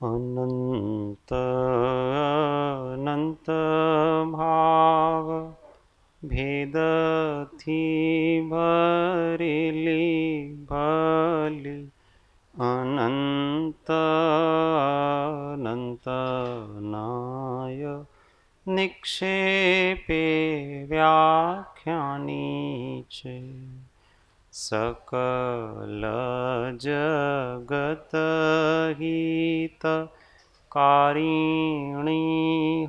अनंत अनंत भाव भेदथी भरेली भली अनंत अनंत नाय निक्षेपे व्याख्यानी छे। सकल जगत हित कारिणी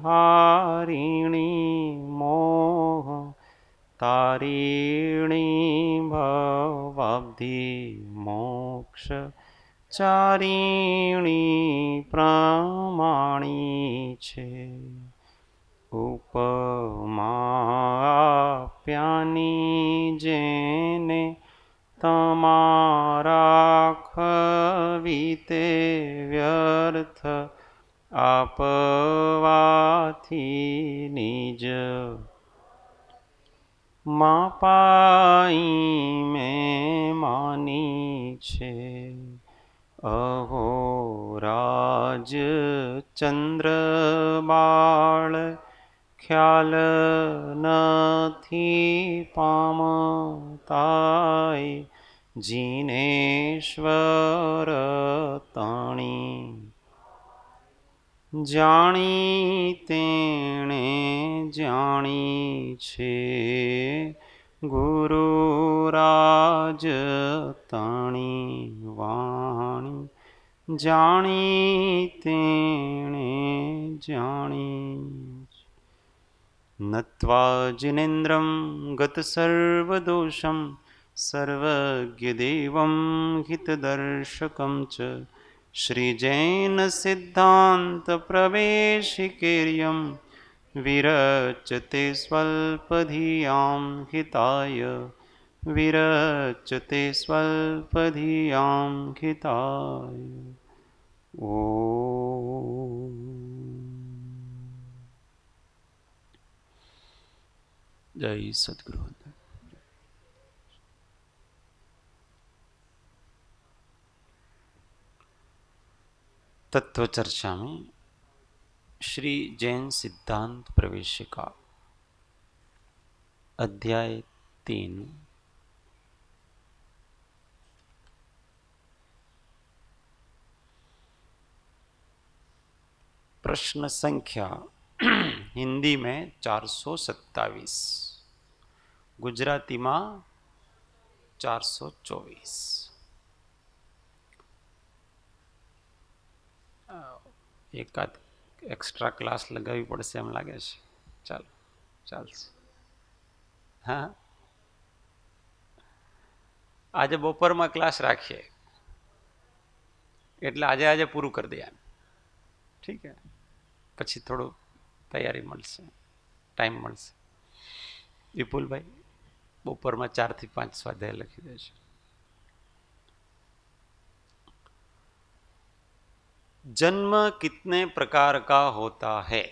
हारिणी मोह तारिणी भवाब्धि मोक्ष चारिणी प्रमाणी छे। उपमा आप्यानी जेने तमारा खविते व्यर्थ आपवाथी निज मापाई में मानी छे। अहो राज चंद्र बाळ ख्याल नथी पामताय जिनेश्वर ताणी जाणी तेणे जाणी छे। गुरुराज ताणी वाणी जाणी तेणे जाणी। नत्वा जिनेन्द्रं गतसर्वदोषं सर्वज्ञदेवं हितदर्शकं च श्रीजैनसिद्धान्तप्रवेशिकेर्यं विरचते स्वल्पधियां हिताय विरचते स्वल्पधियां हिताय। ओ जय सद्गुरु। तत्व चर्चा में श्री जैन सिद्धांत प्रवेशिका अध्याय 3 प्रश्न संख्या हिंदी में 427, गुजराती में 424। एकाद एक्स्ट्रा क्लास लगावी पड़शे एम लागे छे। चालो चालशे। हाँ, आज बपोर में क्लास राखिए एटले आज आज पूरू कर दिया। ठीक है, पछी थोड़ो तैयारी मळशे, टाइम मळशे। विपुल भाई बपोर में 4 થી 5 स्वाध्याय लखी दे। जन्म कितने प्रकार का होता है?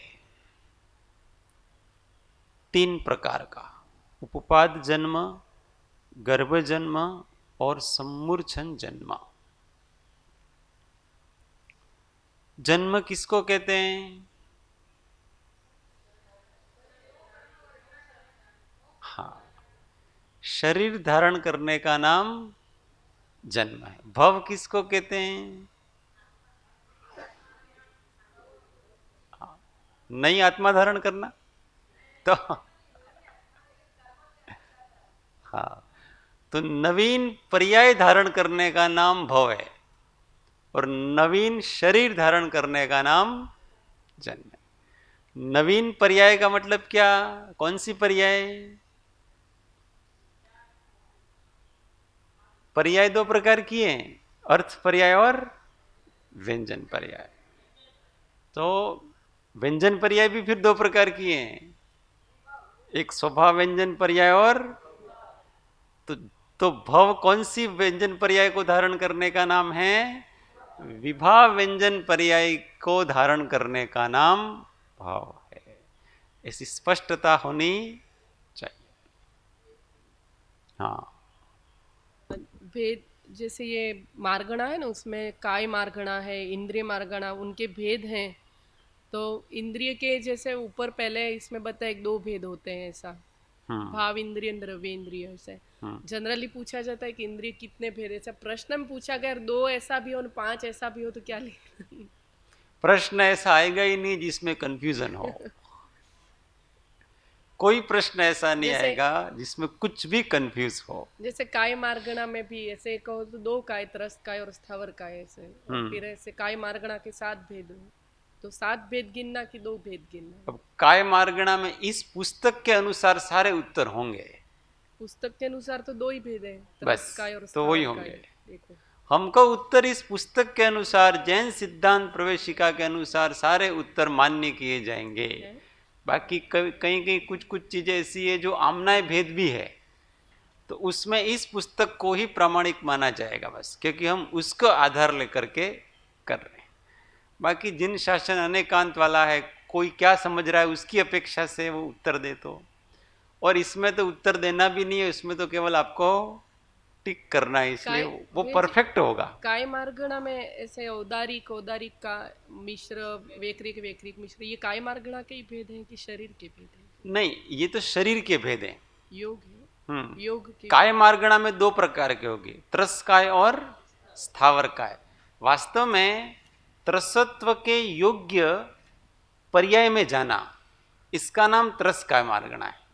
3 प्रकार का। उपपाद जन्म, गर्भ जन्म और सम्मूर्छन जन्म। जन्म किसको कहते हैं? हाँ, शरीर धारण करने का नाम जन्म है। भव किसको कहते हैं? हाँ, नई आत्मा धारण करना। तो हाँ, तो नवीन पर्याय धारण करने का नाम भव है और नवीन शरीर धारण करने का नाम जन्म है। नवीन पर्याय का मतलब क्या? कौन सी पर्याय? पर्याय 2 प्रकार की है, अर्थ पर्याय और व्यंजन पर्याय। तो व्यंजन पर्याय भी फिर 2 प्रकार की हैं, एक स्वभाव व्यंजन पर्याय और तो भव कौन सी व्यंजन पर्याय को धारण करने का नाम है? विभाव व्यंजन पर्याय को धारण करने का नाम भाव है। ऐसी स्पष्टता होनी चाहिए। हाँ, भेद जैसे ये मार्गणा है ना, उसमें काय मार्गणा है, इंद्रिय मार्गणा, उनके भेद हैं। तो इंद्रिय के जैसे ऊपर पहले इसमें बताया एक दो भेद होते हैं ऐसा, हम्म भाव इंद्रिय द्रव्य इंद्रिय ऐसे। हम्म जनरली पूछा जाता है कि इंद्रिय कितने भेद, ऐसा प्रश्न में पूछा गया, अगर दो ऐसा भी हो और पांच ऐसा भी हो तो क्या लिखना। प्रश्न ऐसा आएगा ही नहीं जिसमें कंफ्यूजन हो। कोई प्रश्न ऐसा नहीं जैसे आएगा जिसमें कुछ भी कंफ्यूज हो। जैसे काय मार्गणा में भी ऐसे कहो तो दो काय, त्रस्त काय और स्थावर काय ऐसे, और हम्म फिर ऐसे काय मार्गणा के सात भेद हो, तो सात भेद गिनना कि दो भेद गिनना। अब काय मार्गणा में इस पुस्तक के अनुसार सारे उत्तर होंगे। पुस्तक के अनुसार तो दो ही भेद है, बस, त्रस्त काय और तो वही स्थावर काय। होंगे। देखो हमको उत्तर इस पुस्तक के अनुसार, जैन सिद्धांत प्रवेशिका के अनुसार सारे उत्तर मान्य किए जाएंगे। है। बाकी कहीं कहीं कुछ कुछ चीजें ऐसी है जो आमनाय भेद भी है, तो उसमें इस पुस्तक को ही प्रामाणिक माना जाएगा बस, क्योंकि हम उसको आधार लेकर के कर रहे हैं। बाकी जिन शासन अनेकांत वाला है, कोई क्या समझ रहा है उसकी अपेक्षा से वो उत्तर दे तो, और इसमें तो उत्तर देना भी नहीं है, उसमें तो केवल आपको टिक करना है, इसलिए काय वो भेद, परफेक्ट होगा। काय मार्गणा में ऐसे औदारिक औदारिक का मिश्र, वैकृक वैकृक मिश्र, ये काय मार्गणा के ही भेद हैं कि शरीर के भेद हैं? नहीं, ये तो शरीर के भेद हैं। योग है, योग के। काय मार्गणा में दो प्रकार के होगी, त्रस काय और स्थावर काय। वास्तव में त्रसत्व के योग्य पर्याय में जाना, इसका नाम त्रस काय मार्गणा है।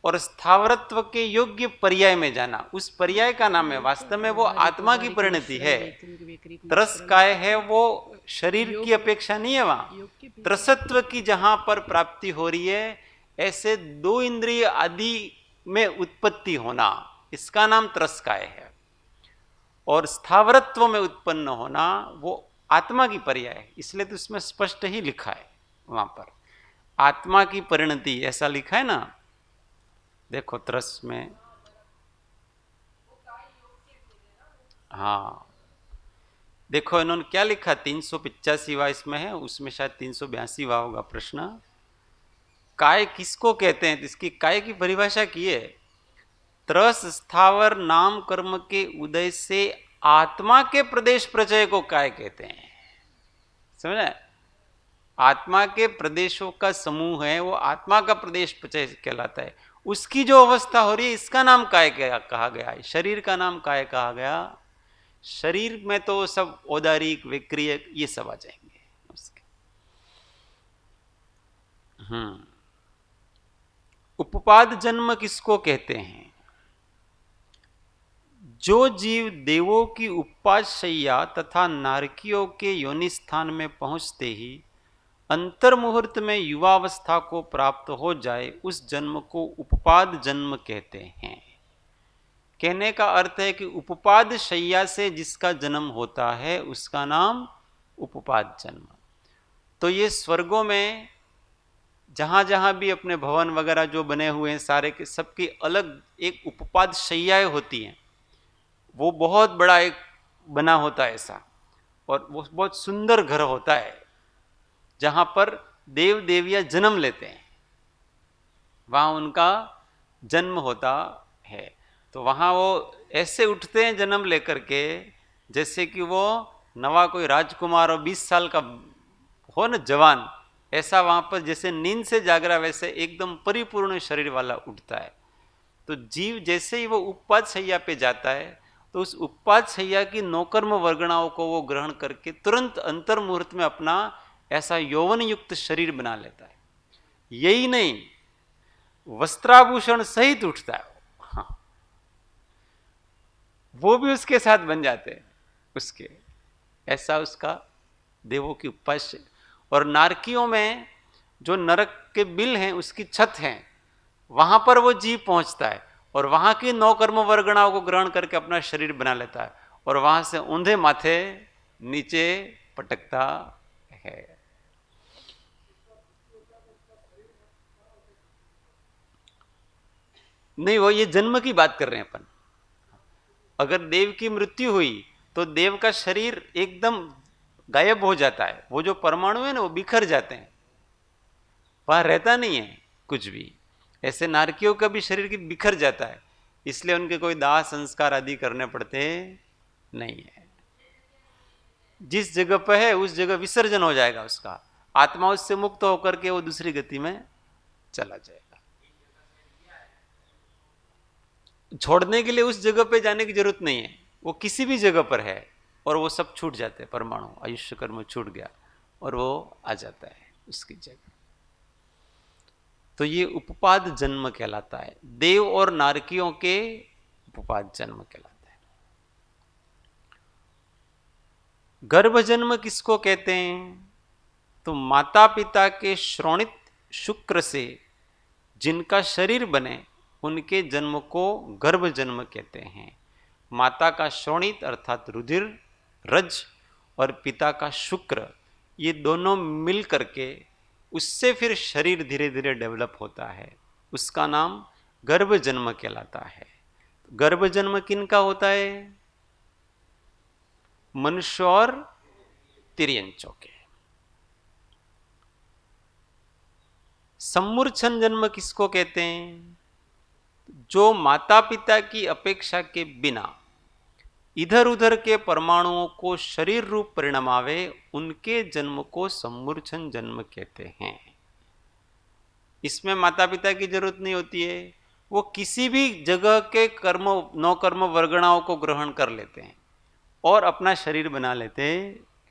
और स्थावरत्व के योग्य पर्याय में जाना, उस पर्याय का नाम है, ये तो वास्तव में वो औदारिक आत्मा की औदारिक परिणति मिश्रण, है। वैकृक वैकृक त्रस मिश्रण, काय है तो वो शरीर की योग अपेक्षा नहीं है, वहां योग के भेद हैं। त्रसत्व की जहां पर प्राप्ति हो रही है, ऐसे दो इंद्रिय आदि में उत्पत्ति होना, इसका नाम त्रस काय है। और स्थावरत्व में उत्पन्न होना वो आत्मा की पर्याय है, इसलिए तो उसमें स्पष्ट ही लिखा है वहां पर आत्मा की परिणति, ऐसा लिखा है ना। देखो त्रस में, हाँ देखो इन्होंने क्या लिखा, 385वां इसमें है, उसमें शायद 382वां होगा प्रश्न। काय किसको कहते हैं, इसकी काय की परिभाषा की है, त्रस स्थावर नाम कर्म के उदय से आत्मा के प्रदेश प्रचय को काय कहते हैं। समझा? आत्मा के प्रदेशों का समूह है, वो आत्मा का प्रदेश प्रचय कहलाता है। उसकी जो अवस्था हो रही है, इसका नाम काय कहा गया है। शरीर का नाम काय कहा गया। शरीर में तो सब औदारिक विक्रिय ये सब आ जाएंगे उसके। उपपाद जन्म किसको कहते हैं? जो जीव देवों की उपास्यया तथा नारकियों के योनि स्थान में पहुंचते ही अंतर मुहूर्त में युवावस्था को प्राप्त हो जाए, उस जन्म को उपपाद जन्म कहते हैं। कहने का अर्थ है कि उपपाद शैया से जिसका जन्म होता है उसका नाम उपपाद जन्म। तो ये स्वर्गों में जहां जहां भी अपने भवन वगैरह जो बने हुए हैं सारे के सबकी अलग एक उपपाद शैयाएं होती हैं। वो बहुत बड़ा एक बना होता है ऐसा, और वो बहुत सुंदर घर होता है जहां पर देव देवियां जन्म लेते हैं, वहां उनका जन्म होता है। तो वहां वो ऐसे उठते हैं जन्म लेकर के जैसे कि वो नवा कोई राजकुमार और 20 साल का हो न जवान, ऐसा वहां पर जैसे नींद से जाग रहा वैसे एकदम परिपूर्ण शरीर वाला उठता है। तो जीव जैसे ही वो उपपाद शैया पे जाता है, तो उस उपपाद शैया की नौकर्म वर्गणाओं को वो ग्रहण करके तुरंत अंतर मुहूर्त में अपना ऐसा यौवन युक्त शरीर बना लेता है। यही नहीं, वस्त्राभूषण सहित उठता है। हाँ, वो भी उसके साथ बन जाते हैं उसके, ऐसा उसका देवों की उपास्य। और नारकियों में जो नरक के बिल हैं उसकी छत हैं, वहां पर वो जीव पहुंचता है और वहां की नौ कर्म वर्गणाओं को ग्रहण करके अपना शरीर बना लेता है, और वहां से ऊंधे माथे नीचे पटकता है। नहीं, वो ये जन्म की बात कर रहे हैं अपन। अगर देव की मृत्यु हुई तो देव का शरीर एकदम गायब हो जाता है, वो जो परमाणु है ना वो बिखर जाते हैं, वहां रहता नहीं है कुछ भी। ऐसे नारकियों का भी शरीर की बिखर जाता है, इसलिए उनके कोई दाह संस्कार आदि करने पड़ते नहीं है। जिस जगह पर है उस जगह विसर्जन हो जाएगा उसका, आत्मा उससे मुक्त होकर के वो दूसरी गति में चला जाएगा। छोड़ने के लिए उस जगह पे जाने की जरूरत नहीं है, वो किसी भी जगह पर है और वो सब छूट जाते हैं। परमाणु आयुष्य कर्म छूट गया और वो आ जाता है उसकी जगह। तो ये उपपाद जन्म कहलाता है। देव और नारकियों के उपपाद जन्म कहलाता है। गर्भ जन्म किसको कहते हैं? तो माता पिता के श्रोणित शुक्र से जिनका शरीर बने उनके जन्म को गर्भ जन्म कहते हैं। माता का श्रोणित अर्थात रुधिर रज और पिता का शुक्र, ये दोनों मिल करके उससे फिर शरीर धीरे धीरे डेवलप होता है, उसका नाम गर्भ जन्म कहलाता है। गर्भ जन्म किनका होता है? मनुष्य और तिर्यंचों के। सम्मूर्छन जन्म किसको कहते हैं? जो माता पिता की अपेक्षा के बिना इधर उधर के परमाणुओं को शरीर रूप परिणमावे, उनके जन्म को सम्मूर्छन जन्म कहते हैं। इसमें माता पिता की जरूरत नहीं होती है, वो किसी भी जगह के कर्म नौ कर्म वर्गणाओं को ग्रहण कर लेते हैं और अपना शरीर बना लेते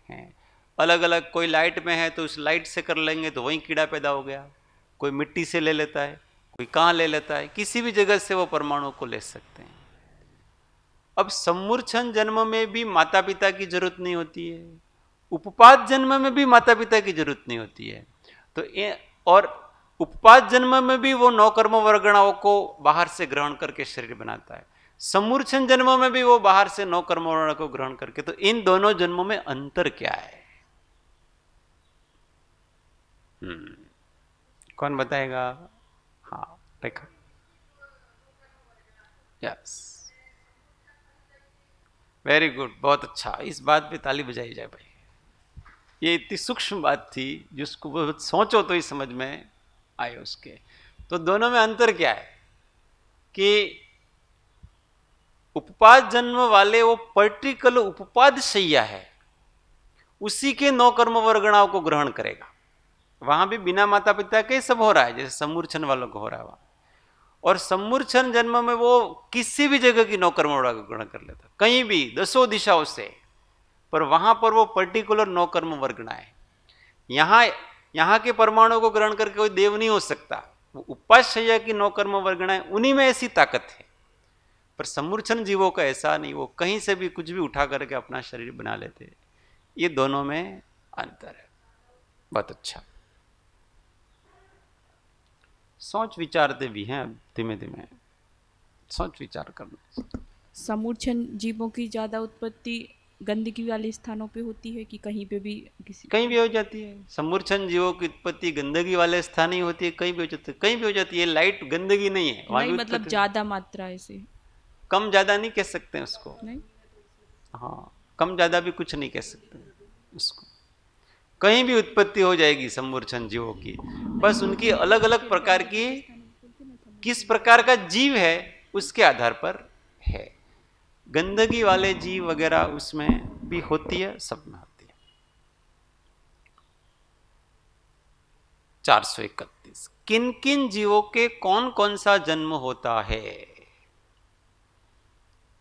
हैं। अलग अलग, कोई लाइट में है तो उस लाइट से कर लेंगे तो वहीं कीड़ा पैदा हो गया, कोई मिट्टी से ले लेता है, कोई कहाँ ले लेता है, किसी भी जगह से वो परमाणु को ले सकते हैं। अब सम्मूर्छन जन्म में भी माता पिता की जरूरत नहीं होती है, उपपाद जन्म में भी माता पिता की जरूरत नहीं होती है। तो और उपपाद जन्म में भी वो नौ कर्म वर्गणाओं को बाहर से ग्रहण करके शरीर बनाता है। सम्मूर्छन जन्म में भी वो बाहर से नौ कर्म वर्ण को ग्रहण करके। तो इन दोनों जन्मों में अंतर क्या है? कौन बताएगा? हाँ रेखा। यस, वेरी गुड, बहुत अच्छा। इस बात पे ताली बजाई जाए भाई। ये इतनी सूक्ष्म बात थी जिसको बहुत सोचो तो ही समझ में आए उसके। तो दोनों में अंतर क्या है कि उपपाद जन्म वाले वो पर्टिकुलर उपपाद शैया है, उसी के नौ कर्म वर्गणाओं को ग्रहण करेगा। वहां भी बिना माता पिता के सब हो रहा है, जैसे सम्मूर्छन वालों को हो रहा है वहां। और सम्मूर्छन जन्म में वो किसी भी जगह की नौ कर्म वर्ग को ग्रहण कर लेता, कहीं भी 10 दिशाओं से, पर वहां पर वो पर्टिकुलर नौ कर्म वर्गणा है। यहां के परमाणु को ग्रहण करके कोई देव नहीं हो सकता। वो उपाश्चर्य की नौ कर्म वर्गणा है, उन्हीं में ऐसी ताकत है। पर सम्मूर्छन जीवों का ऐसा नहीं, वो कहीं से भी कुछ भी उठा करके अपना शरीर बना लेते। ये दोनों में अंतर है। बहुत अच्छा, सोच विचारते भी हैं, धीमे धीमे सोच विचार करना। सम्मूर्छन जीवों की ज्यादा उत्पत्ति गंदगी वाले स्थानों पे होती है कि कहीं पे भी कहीं भी हो जाती है। सम्मूर्छन जीवों की उत्पत्ति गंदगी वाले स्थान ही होती है, कहीं भी हो जाती है, कहीं भी हो जाती है। लाइट गंदगी नहीं है, नहीं, मतलब ज्यादा मात्रा ऐसे कम ज्यादा नहीं कह सकते हैं उसको। नहीं, हाँ, कम ज्यादा भी कुछ नहीं कह सकते उसको। कहीं भी उत्पत्ति हो जाएगी सम्मूर्छन जीवों की, बस उनकी अलग अलग प्रकार की, किस प्रकार का जीव है उसके आधार पर है। गंदगी वाले जीव वगैरह उसमें भी होती है, सब में होती है। 431, किन किन जीवों के कौन कौन सा जन्म होता है?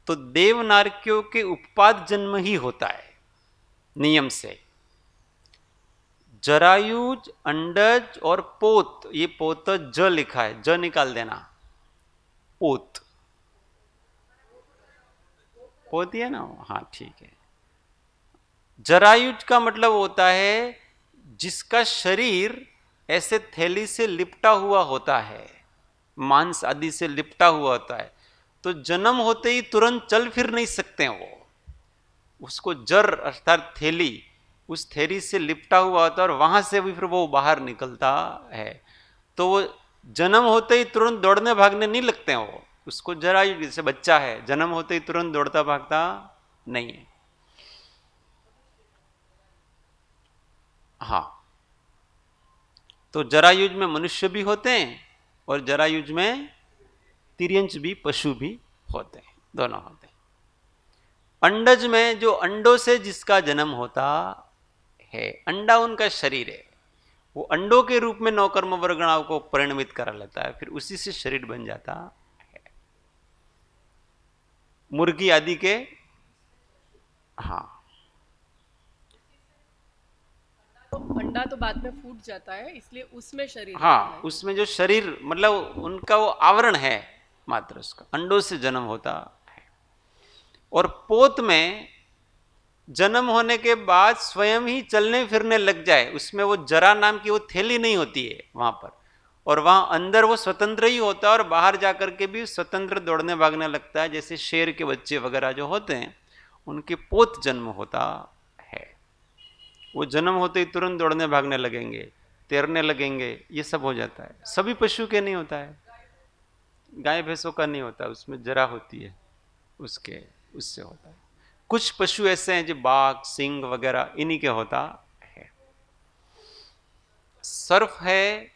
तो देवनारकियों के उपपाद जन्म ही होता है नियम से। जरायुज, अंडज और पोत, ये पोत ज लिखा है, ज निकाल देना, पोत पोत ही है ना, हाँ ठीक है। जरायुज का मतलब होता है जिसका शरीर ऐसे थैली से लिपटा हुआ होता है, मांस आदि से लिपटा हुआ होता है। तो जन्म होते ही तुरंत चल फिर नहीं सकते हैं वो, उसको जर अर्थात थैली, उस थैली से लिपटा हुआ होता है और वहां से भी फिर वो बाहर निकलता है। तो वो जन्म होते ही तुरंत दौड़ने भागने नहीं लगते हैं वो, उसको जरायु, जैसे बच्चा है जन्म होते ही तुरंत दौड़ता भागता नहीं है। हाँ, तो जरायुज में मनुष्य भी होते हैं और जरायुज में तिर्यंच भी, पशु भी होते हैं, दोनों होते हैं। अंडज में जो अंडों से जिसका जन्म होता है, अंडा उनका शरीर है, वो अंडों के रूप में नौकर्म वर्गणाओं को परिणमित करा लेता है, फिर उसी से शरीर बन जाता है। मुर्गी आदि के, हाँ, तो अंडा तो बाद में फूट जाता है, इसलिए उसमें शरीर होता हाँ, है। उसमें जो शरीर मतलब उनका वो आवरण है मात्र, उसका अंडों से जन्म होता है। और पोत में जन्म होने के बाद स्वयं ही चलने फिरने लग जाए, उसमें वो जरा नाम की वो थैली नहीं होती है वहां पर, और वहां अंदर वो स्वतंत्र ही होता है और बाहर जाकर के भी स्वतंत्र दौड़ने भागने लगता है, जैसे शेर के बच्चे वगैरह जो होते हैं उनके पोत जन्म होता है। वो जन्म होते ही तुरंत दौड़ने भागने लगेंगे, तैरने लगेंगे, ये सब हो जाता है। सभी पशु के नहीं होता है, गाय भैंसों का नहीं होता, उसमें जरा होती है उसके, उससे होता है। कुछ पशु ऐसे हैं जो बाघ, सिंह वगैरह, इन्हीं के होता है। सर्प है,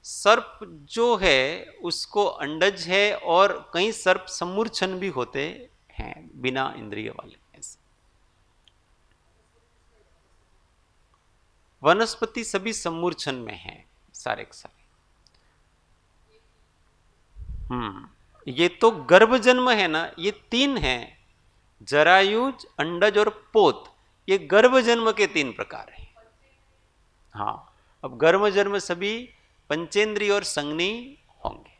सर्प जो है उसको अंडज है, और कई सर्प समूर्छन भी होते हैं बिना इंद्रिय वाले। ऐसे वनस्पति सभी समूर्छन में हैं सारे के सारे। ये तो गर्भ जन्म है ना, ये तीन हैं, जरायुज, अंडज और पोत, ये गर्भ जन्म के तीन प्रकार हैं। हाँ, अब गर्भ जन्म सभी पंचेंद्रिय और संज्ञी होंगे।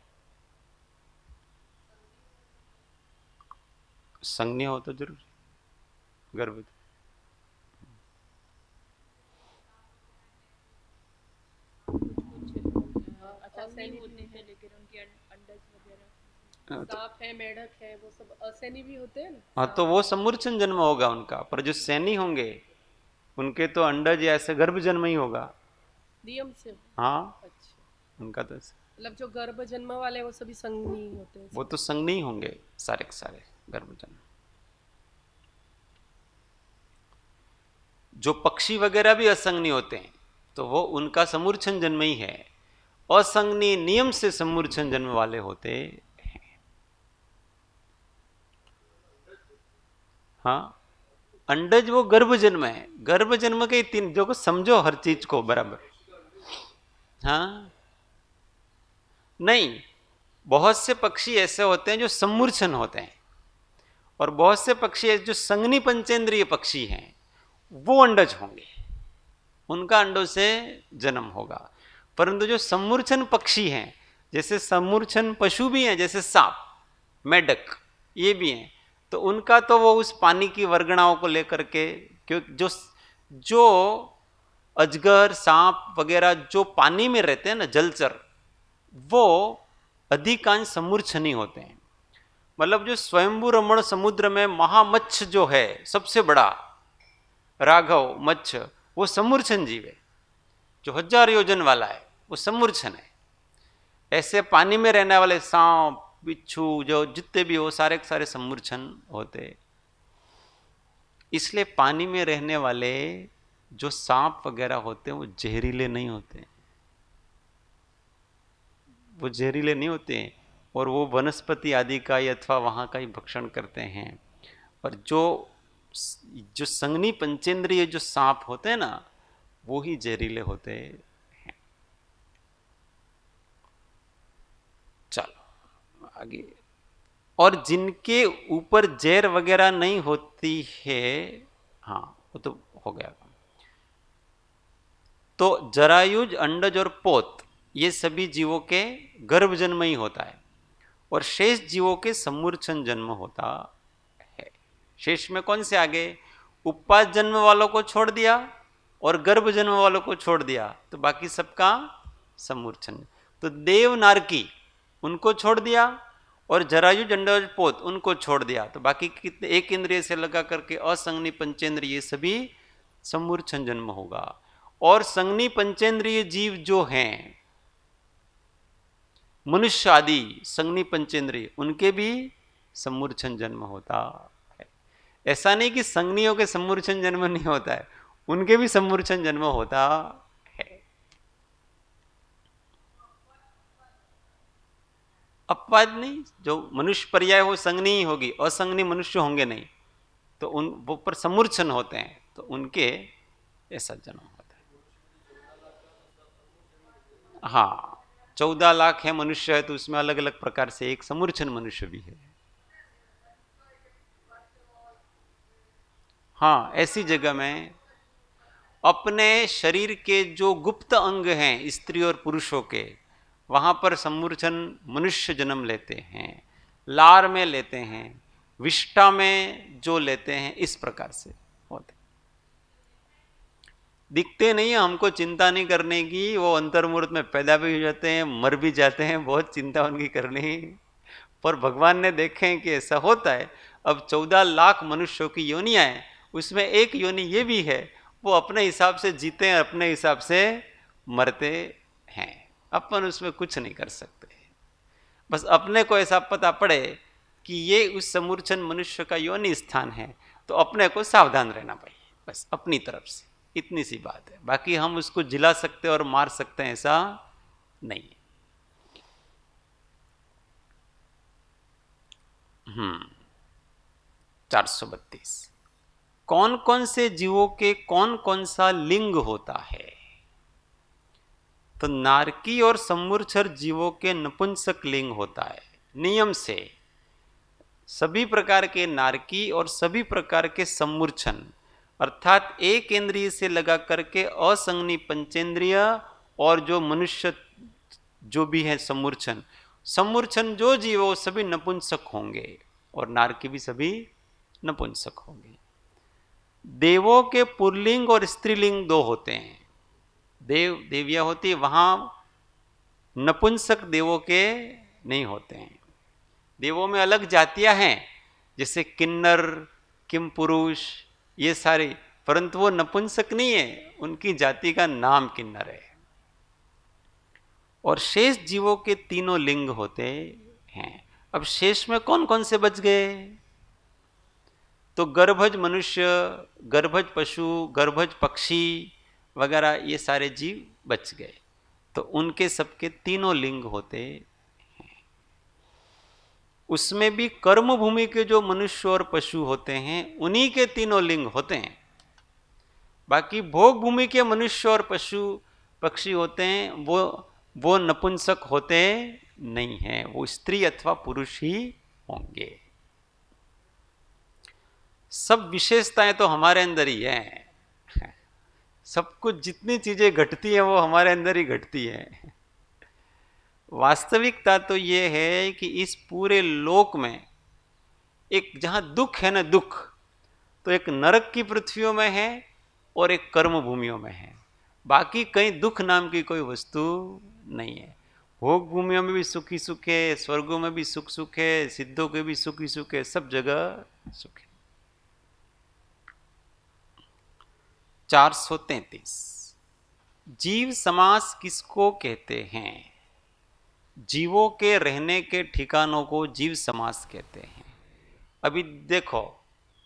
संज्ञ हो तो जरूर गर्भ। असैनी होते हैं, लेकिन उनके अंडज वगैरह सांप है, मेढक है, वो सब असैनी भी होते हैं ना। हाँ, तो वो समूर्छन जन्म होगा उनका, पर जो सैनी होंगे उनके तो अंडज ऐसे गर्भ जन्म ही होगा। नियम से। हाँ, अच्छा, उनका तो ऐसे, मतलब जो गर्भ जन्म वाले वो सभी संगनी होते हैं। वो तो संज्ञ ही होंगे सारे के सारे गर्भ जन्म। जो पक्षी वगैरह भी असंज्ञ होते हैं तो वो उनका समूर्छन जन्म ही है, असंज्ञ नियम से समूर्छन जन्म वाले होते हैं। हाँ, अंडज वो गर्भ जन्म है, गर्भ जन्म के तीन, जो को समझो हर चीज को बराबर। हाँ, नहीं, बहुत से पक्षी ऐसे होते हैं जो समूर्छन होते हैं, और बहुत से पक्षी जो संज्ञी पंचेंद्रिय पक्षी हैं वो अंडज होंगे, उनका अंडों से जन्म होगा। परंतु जो समूर्छन पक्षी हैं, जैसे समूर्छन पशु भी हैं, जैसे सांप, मेढक, ये भी हैं, तो उनका तो वो उस पानी की वर्गणाओं को लेकर के, क्योंकि जो जो अजगर, सांप वगैरह जो पानी में रहते हैं ना, जलचर, वो अधिकांश समूर्छनी होते हैं। मतलब जो स्वयंभू रमण समुद्र में महामच्छ जो है सबसे बड़ा राघव मच्छ, वो समूर्छन जीव है, जो 1000 योजन वाला है वो समूर्छन है। ऐसे पानी में रहने वाले सांप, बिच्छू, जो जितने भी हो सारे के सारे समूर्छन होते। इसलिए पानी में रहने वाले जो सांप वगैरह होते हैं वो जहरीले नहीं होते, वो जहरीले नहीं होते हैं, और वो वनस्पति आदि का ही अथवा वहाँ का ही भक्षण करते हैं। और जो जो संज्ञी पंचेंद्रिय जो सांप होते हैं ना, वो ही जहरीले होते हैं। चलो आगे। और जिनके ऊपर जहर वगैरह नहीं होती है, हाँ वो तो हो गया। तो जरायुज, अंडज और पोत, ये सभी जीवों के गर्भ जन्म ही होता है, और शेष जीवों के समूर्छन जन्म होता है। शेष में कौन से आगे? उपपाद जन्म वालों को छोड़ दिया और गर्भ जन्म वालों को छोड़ दिया, तो बाकी सबका समूर्छन। तो देव नारकी उनको छोड़ दिया, और जरायुज, अंडज, पोत उनको छोड़ दिया, तो बाकी कितने एक इंद्रिय से लगा करके असंज्ञी पंचेंद्रिय सभी समूर्छन जन्म होगा। और संज्ञी पंचेंद्रिय जीव जो हैं, मनुष्य आदि संज्ञी पंचेंद्रिय, उनके भी समूर्छन जन्म होता है। ऐसा नहीं कि संज्ञियों के समूर्छन जन्म नहीं होता है, उनके भी समूर्छन जन्म होता है। अपवाद नहीं, जो मनुष्य पर्याय हो संज्ञी ही होगी, असंज्ञी मनुष्य होंगे नहीं, तो उन वो पर समूर्छन होते हैं, तो उनके ऐसा जन्म होता है। हाँ, 14 लाख है मनुष्य है, तो उसमें अलग अलग प्रकार से एक समूर्छन मनुष्य भी है। हाँ, ऐसी जगह में अपने शरीर के जो गुप्त अंग हैं स्त्री और पुरुषों के, वहां पर समूर्छन मनुष्य जन्म लेते हैं, लार में लेते हैं, विष्ठा में जो लेते हैं, इस प्रकार से होते। दिखते नहीं है, हमको चिंता नहीं करने की, वो अंतर्मुहूर्त में पैदा भी हो जाते हैं, मर भी जाते हैं, बहुत चिंता उनकी करनी, पर भगवान ने देखें कि ऐसा होता है। अब 14 लाख मनुष्यों की योनियां हैं, उसमें एक योनि ये भी है, वो अपने हिसाब से जीते हैं, अपने हिसाब से मरते हैं, अपन उसमें कुछ नहीं कर सकते। बस अपने को ऐसा पता पड़े कि ये उस समूर्छन मनुष्य का योनि स्थान है, तो अपने को सावधान रहना चाहिए, बस अपनी तरफ से, इतनी सी बात है। बाकी हम उसको जिला सकते और मार सकते हैं ऐसा नहीं है। 432 कौन कौन से जीवों के कौन कौन सा लिंग होता है? तो नारकी और समूर्छर जीवों के नपुंसक लिंग होता है नियम से। सभी प्रकार के नारकी और सभी प्रकार के समूर्छन, अर्थात एक इंद्रिय से लगा करके असंगनी पंचेंद्रिय और जो मनुष्य जो भी है समूर्छन, समूर्छन जो जीव वो सभी नपुंसक होंगे और नारकी भी सभी नपुंसक होंगे। देवों के पुल्लिंग और स्त्रीलिंग दो होते हैं, देव देविया होती है, वहां नपुंसक देवों के नहीं होते हैं। देवों में अलग जातियां हैं, जैसे किन्नर, किम पुरुष, ये सारे, परंतु वो नपुंसक नहीं है, उनकी जाति का नाम किन्नर है। और शेष जीवों के तीनों लिंग होते हैं। अब शेष में कौन कौन से बच गए? तो गर्भज मनुष्य, गर्भज पशु, गर्भज पक्षी वगैरह ये सारे जीव बच गए, तो उनके सबके तीनों लिंग होते हैं। उसमें भी कर्म भूमि के जो मनुष्य और पशु होते हैं उन्हीं के तीनों लिंग होते हैं। बाकी भोग भूमि के मनुष्य और पशु पक्षी होते हैं, वो नपुंसक होते नहीं हैं, वो स्त्री अथवा पुरुष ही होंगे। सब विशेषताएं तो हमारे अंदर ही हैं, सब कुछ जितनी चीजें घटती हैं वो हमारे अंदर ही घटती हैं। वास्तविकता तो ये है कि इस पूरे लोक में एक जहां दुख है ना, दुख तो एक नरक की पृथ्वियों में है और एक कर्म भूमियों में है। बाकी कहीं दुख नाम की कोई वस्तु नहीं है। भोग भूमियों में भी सुखी सुख है, स्वर्गों में भी सुख सुख है, सिद्धों के भी सुखी सुख है, सब जगह सुख है। 433 जीव समास किसको कहते हैं? जीवों के रहने के ठिकानों को जीव समास कहते हैं। अभी देखो,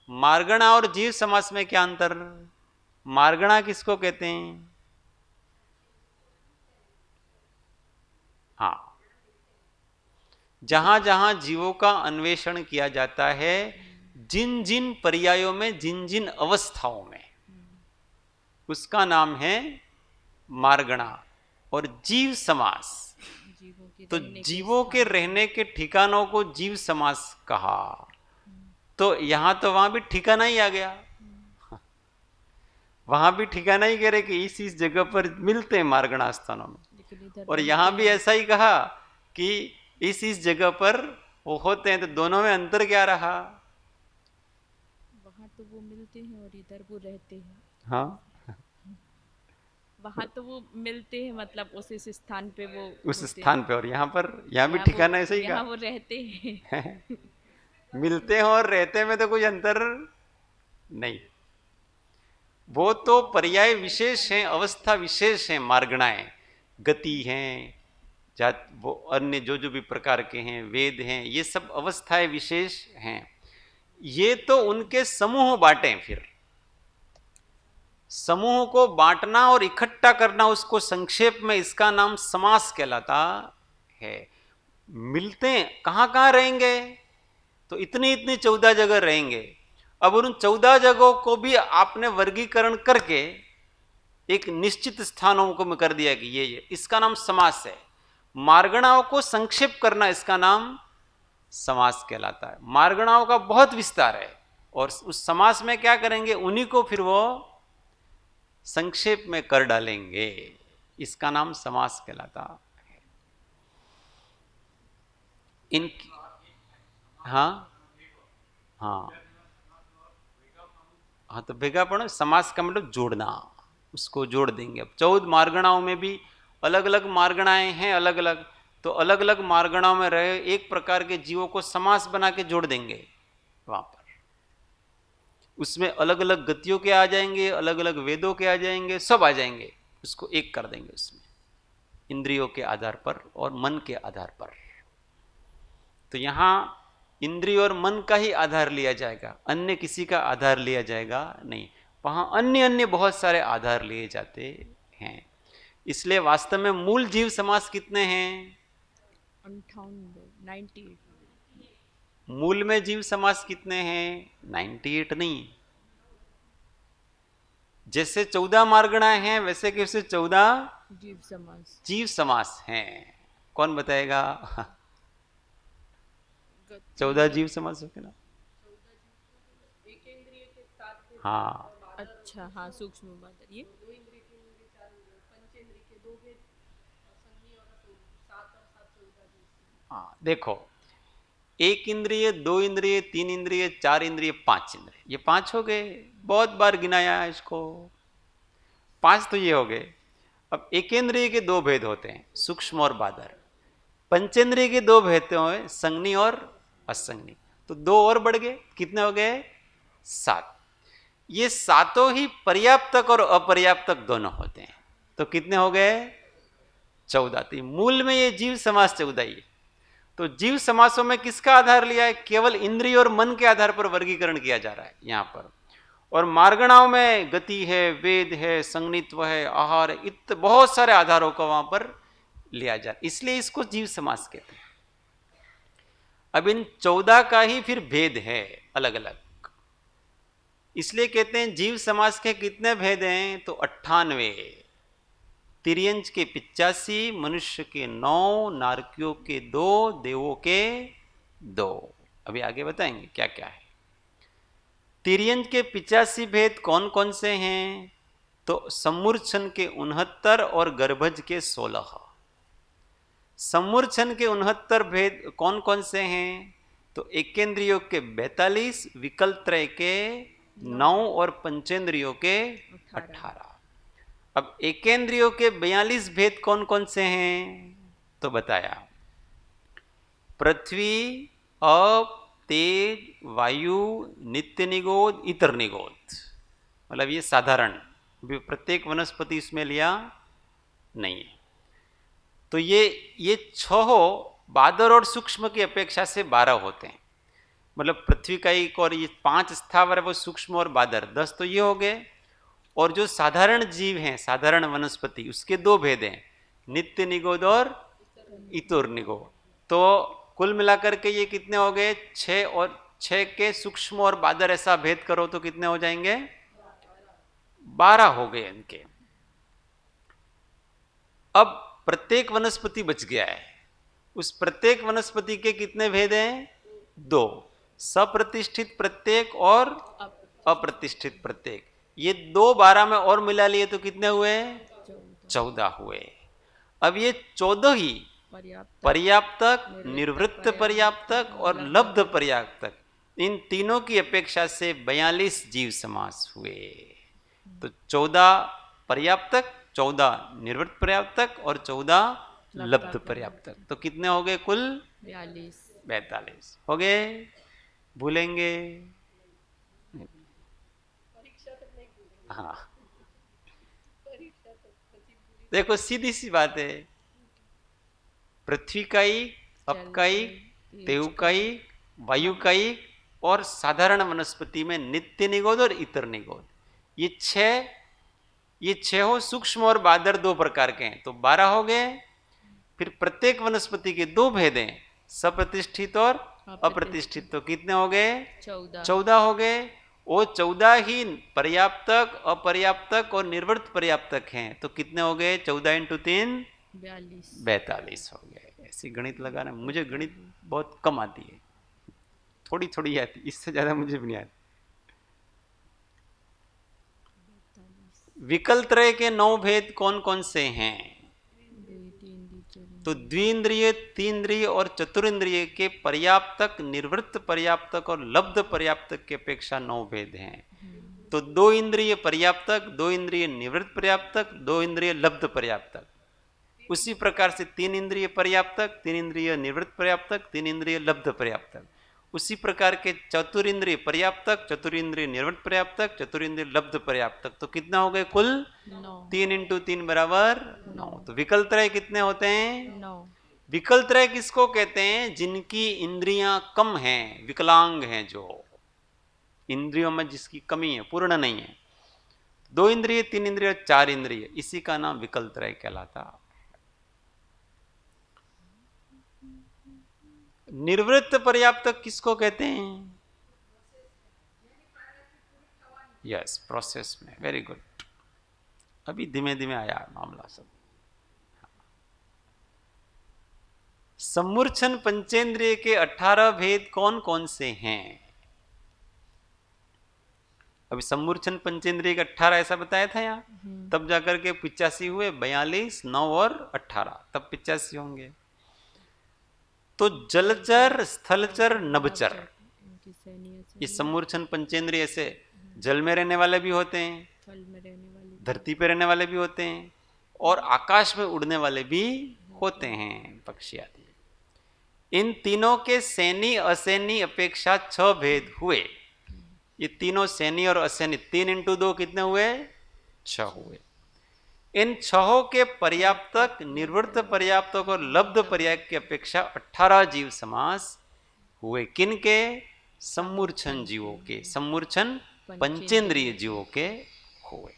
मार्गणा और जीव समास में क्या अंतर? मार्गणा किसको कहते हैं? हाँ, जहां जहां जीवों का अन्वेषण किया जाता है, जिन जिन पर्यायों में, जिन जिन अवस्थाओं में, उसका नाम है मार्गणा। और जीव समास, तो जीवों के रहने के ठिकानों को जीव समास कहा। तो यहां तो वहां भी ठिकाना ही आ गया, वहां भी ठिकाना ही कह रहे कि इस जगह पर मिलते हैं मार्गणा स्थानों में। और यहां भी ऐसा ही कहा कि इस जगह पर वो होते हैं, तो दोनों में अंतर क्या रहा? वहाँ तो वो मिलते हैं और इधर वो रहते हैं। हाँ, वहाँ तो वो मिलते हैं, मतलब उस स्थान पे वो उस स्थान पे, और यहाँ भी यहाँ ठिकाना ऐसा ही यहाँ कहा। वो रहते हैं। मिलते हैं और रहते हैं में तो कोई अंतर नहीं, वो तो पर्याय विशेष हैं, अवस्था विशेष हैं। मार्गणाएं गति हैं, जात वो अन्य जो जो भी प्रकार के हैं, वेद हैं, ये सब अवस्थाएं विशेष हैं। ये तो उनके समूह बांटे। फिर समूह को बांटना और इकट्ठा करना, उसको संक्षेप में इसका नाम समास कहलाता है। मिलते हैं, कहां कहां रहेंगे? तो इतनी इतनी 14 जगह रहेंगे। अब उन 14 जगहों को भी आपने वर्गीकरण करके एक निश्चित स्थानों को में कर दिया कि ये इसका नाम समास है। मार्गणाओं को संक्षेप करना इसका नाम समास कहलाता है। मार्गणाओं का बहुत विस्तार है और उस समास में क्या करेंगे, उन्हीं को फिर वो संक्षेप में कर डालेंगे, इसका नाम समास कहलाता है। इन हाँ हाँ हाँ, तो भेगापन समास का मतलब जोड़ना, उसको जोड़ देंगे। अब 14 मार्गणाओं में भी अलग अलग मार्गणाएं हैं, अलग अलग, तो अलग अलग मार्गणाओं में रहे एक प्रकार के जीवों को समास बना के जोड़ देंगे वहां पर। उसमें अलग अलग गतियों के आ जाएंगे, अलग अलग वेदों के आ जाएंगे, सब आ जाएंगे, उसको एक कर देंगे उसमें, इंद्रियों के आधार पर और मन के आधार पर। तो यहां इंद्रिय और मन का ही आधार लिया जाएगा, अन्य किसी का आधार लिया जाएगा नहीं। वहां अन्य अन्य बहुत सारे आधार लिए जाते हैं। इसलिए वास्तव में मूल जीव समास कितने हैं? 98। मूल में जीव समास कितने हैं? 98 नहीं। जैसे 14 मार्गणाएं हैं वैसे कैसे 14 जीव समास हैं। कौन बताएगा? 14 जीव समास होते ना। हाँ अच्छा, हाँ, सूक्ष्म बादर ये। हाँ, देखो, एक इंद्रिय, दो इंद्रिय, तीन इंद्रिय, चार इंद्रिय, पांच इंद्रिय, ये पांच हो गए। बहुत बार गिनाया है इसको, पांच तो ये हो गए। अब एकेंद्रिय के दो भेद होते हैं, सूक्ष्म और बादर। पंचेंद्रिय के दो भेद हैं, संज्ञी और असंज्ञी। तो दो और बढ़ गए, कितने हो गए? 7। ये सातों ही पर्याप्तक और अपर्याप्तक दोनों होते हैं, तो कितने हो गए? 14। तो मूल में ये जीव समास 14 ही है। तो जीव समासों में किसका आधार लिया है? केवल इंद्रिय और मन के आधार पर वर्गीकरण किया जा रहा है यहां पर। और मार्गणाओं में गति है, वेद है, संज्ञित्व है, आहार है, बहुत सारे आधारों को वहां पर लिया जा, इसलिए इसको जीव समास कहते हैं। अब इन 14 का ही फिर भेद है अलग अलग, इसलिए कहते हैं जीव समास के कितने भेद हैं? तो 98। तिर्यंज के 85, मनुष्य के 9, नारकियों के 2, देवों के 2। अभी आगे बताएंगे क्या क्या है। तिर्यंज के 85 भेद कौन कौन से हैं? तो सम्मूर्छन के 69 और गर्भज के 16। सम्मूर्छन के 69 भेद कौन कौन से हैं? तो एकेंद्रियों के 42, विकल्पत्रय के 9 और पंचेंद्रियों के 18। अब एकेंद्रियों के 42 भेद कौन कौन से हैं? तो बताया, पृथ्वी, अप, तेज, वायु, नित्य निगोद, इतर निगोद। मतलब ये साधारण, प्रत्येक वनस्पति इसमें लिया नहीं है। तो ये 6 बादर और सूक्ष्म की अपेक्षा से 12 होते हैं। मतलब पृथ्वी का एक और ये 5 स्थावर है वो सूक्ष्म और बादर, 10 तो ये हो गए। और जो साधारण जीव हैं, साधारण वनस्पति, उसके 2 भेद हैं, नित्य निगोद और इतुर निगोद। तो कुल मिलाकर के ये कितने हो गए? 6, और 6 के सूक्ष्म और बादर ऐसा भेद करो तो कितने हो जाएंगे? 12 हो गए इनके। अब प्रत्येक वनस्पति बच गया है, उस प्रत्येक वनस्पति के कितने भेद हैं? 2, सप्रतिष्ठित प्रत्येक और अप्रतिष्ठित प्रत्येक। ये 2 12 में और मिला लिए तो कितने हुए? 14 हुए। अब ये 14 ही पर्याप्तक, निर्वृत्त पर्याप्तक और लब्ध पर्याप्तक, इन तीनों की अपेक्षा से 42 जीव समास हुए। तो 14 पर्याप्तक, 14 निर्वृत्त पर्याप्तक और 14 लब्ध पर्याप्तक। तो कितने हो गए कुल? 42 हो गए। भूलेंगे? हाँ, देखो सीधी सी बात है, पृथ्वी का एक, अप का एक, तेव का एक, वायु का एक, और साधारण वनस्पति में नित्य निगोद और इतर निगोद, ये 6 हो। सूक्ष्म और बादर 2 प्रकार के हैं, तो 12 हो गए। फिर प्रत्येक वनस्पति के 2 भेद हैं, सप्रतिष्ठित और अप्रतिष्ठित, तो कितने हो गए? 14 हो गए। वो 14 ही पर्याप्तक, अपर्याप्तक और निर्वृत्त पर्याप्तक हैं। तो कितने हो गए? 14 इंटू 3 42। 42 हो गए। ऐसी गणित लगाना, मुझे गणित बहुत कम आती है, थोड़ी थोड़ी आती, इससे ज्यादा मुझे भी नहीं आती। विकलत्रय के 9 भेद कौन कौन से हैं? तो द्विंद्रिय, तीन्द्रिय और चतुरिंद्रिय के पर्याप्तक, निर्वृत्त पर्याप्तक और लब्ध पर्याप्तक की अपेक्षा 9 भेद हैं। तो 2 इंद्रिय पर्याप्तक, 2 इंद्रिय निवृत्त पर्याप्तक, 2 इंद्रिय लब्ध पर्याप्तक। उसी प्रकार से 3 इंद्रिय पर्याप्तक, 3 इंद्रिय निवृत्त पर्याप्तक, 3 इंद्रिय लब्ध पर्याप्तक। उसी प्रकार के चतुरिंद्रिय पर्याप्तक, चतुरिंद्रिय निवृत्त पर्याप्तक, चतुरिंद्रिय लब्ध पर्याप्तक। तो कितना हो गए कुल? 3 इंटू 3 बराबर 9। तो विकलत्रय कितने होते हैं? 9। विकलत्रय किसको कहते हैं? जिनकी इंद्रियां कम हैं, विकलांग हैं, जो इंद्रियों में जिसकी कमी है, पूर्ण नहीं है। 2 इंद्रिय, 3 इंद्रिय, 4 इंद्रिय, इसी का नाम विकलत्रय कहलाता। निर्वृत्त पर्याप्तक किसको कहते हैं? यस, प्रोसेस में। वेरी गुड, अभी धीमे धीमे आया मामला सब। सम्मूर्छन पंचेंद्रिय के 18 भेद कौन कौन से हैं? अभी सम्मूर्छन पंचेंद्रिय के 18 ऐसा बताया था यहाँ, तब जाकर के 85 हुए, 42, 9 और 18, तब 85 होंगे। तो जलचर, स्थलचर, नभचर, ये सम्मूर्छन पंचेंद्रिय ऐसे जल में रहने वाले भी होते हैं, फल में रहने वाले, धरती पे रहने वाले भी होते हैं, और आकाश में उड़ने वाले भी होते हैं, पक्षी आदि। इन तीनों के सैनी असैनी अपेक्षा 6 भेद हुए। ये तीनों सैनी और असैनी, 3 इंटू 2 कितने हुए? 6 हुए। इन 6 के पर्याप्तक, निर्वृत्त पर्याप्तक और लब्ध पर्याप्तक की अपेक्षा 18 जीव समास हुए। किन के? सम्मूर्छन जीवों के, सम्मूर्छन पंचेंद्रिय जीवों के हुए।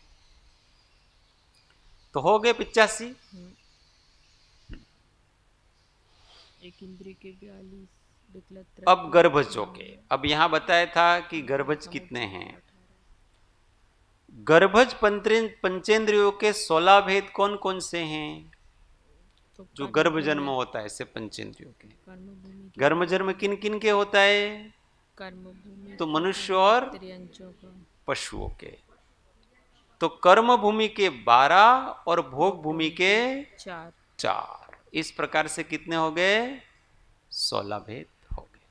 तो हो गए 85। एक इंद्रिय के 42, विकलत्रय अब गर्भजों के, अब यहां बताया था कि गर्भज कितने हैं। गर्भज पंचेंद्रियों के 16 भेद कौन कौन से हैं? जो गर्भ जन्म होता है इससे पंचेंद्रियों के। गर्भ जन्म किन किन के होता है? कर्मभूमि, तो मनुष्य और त्रियंचों का, पशुओं के। तो कर्म भूमि के 12 और भोग भूमि के 4। इस प्रकार से कितने हो गए? 16 भेद हो गए।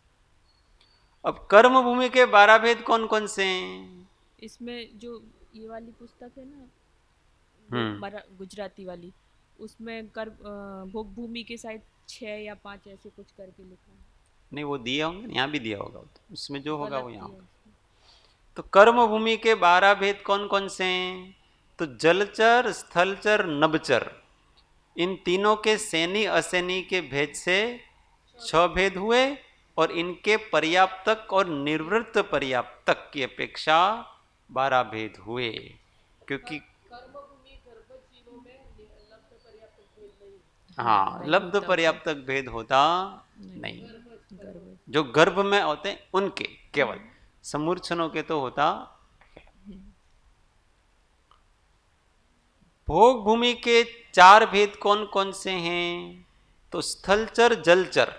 अब कर्म भूमि के 12 भेद कौन कौन से हैं? इसमें जो ये वाली पुस्तक है ना, गुजराती वाली, उसमें भोग भूमि के शायद 6 या 5 ऐसे कुछ करके लिखा है। नहीं, वो दिया होंगे, यहाँ भी दिया होगा, उसमें जो होगा वो यहाँ होगा। तो कर्म भूमि के 12 भेद कौन कौन से हैं? तो जलचर, स्थलचर, नभचर, इन तीनों के सैनी असैनी के भेद से 6 भेद हुए, और इनके पर्याप्तक और निर्वृत्त पर्याप्तक की अपेक्षा 12 भेद हुए। क्योंकि हाँ, लब्ध पर्याप्तक भेद होता नहीं। जो गर्भ में होते हैं उनके केवल, सम्मूर्छनों के तो होता है। भोग भूमि के 4 भेद कौन कौन से हैं? तो स्थलचर, जलचर,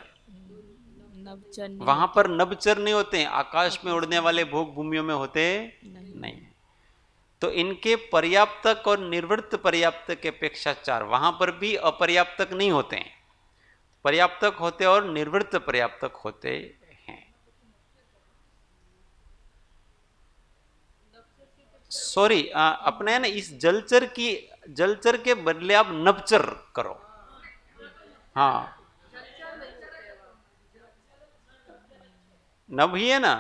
वहां पर नभचर नहीं होते हैं, आकाश में उड़ने वाले भोग भूमियों में होते नहीं। तो इनके पर्याप्तक और निर्वृत्त पर्याप्तक की अपेक्षा 4, वहां पर भी अपर्याप्तक नहीं होते हैं, पर्याप्तक होते और निर्वृत्त पर्याप्तक होते हैं। सॉरी, अपने ना इस जलचर के बदले आप नभचर करो। हाँ, नभ ही है ना।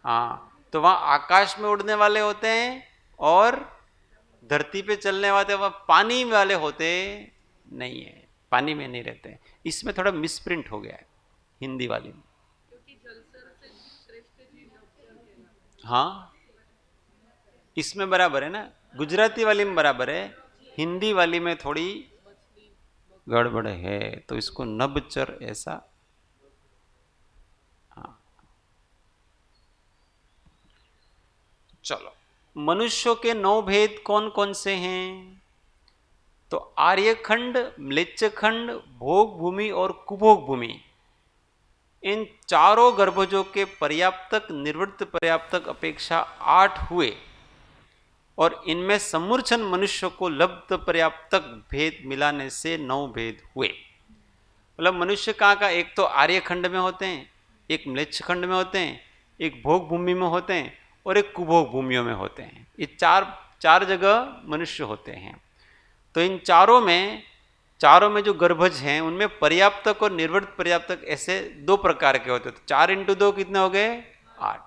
हाँ, तो वहां आकाश में उड़ने वाले होते हैं और धरती पे चलने वाले, वह पानी वाले होते नहीं है, पानी में नहीं रहते हैं। इसमें थोड़ा मिसप्रिंट हो गया है हिंदी वाली में। हाँ, इसमें बराबर है ना, गुजराती वाली में बराबर है, हिंदी वाली में थोड़ी गड़बड़ है, तो इसको नभचर ऐसा। हाँ, चलो, मनुष्यों के 9 भेद कौन कौन से हैं? तो आर्यखंड, म्लेच्छखंड, भोग भूमि और कुभोग भूमि, इन चारों गर्भजों के पर्याप्तक, निर्वृत्त पर्याप्तक अपेक्षा 8 हुए और इनमें समूर्छन मनुष्य को लब्ध पर्याप्तक भेद मिलाने से 9 भेद हुए। मतलब मनुष्य कहाँ का, एक तो आर्यखंड में होते हैं, एक म्लेच्छखंड में होते हैं, एक भोग भूमि में होते हैं और एक कुभोग भूमियों में होते हैं। ये चार जगह मनुष्य होते हैं। तो इन चारों में जो गर्भज हैं उनमें पर्याप्तक और निर्वृत्त पर्याप्तक ऐसे 2 प्रकार के होते हैं। तो 4 इंटू 2 कितने हो गए? 8।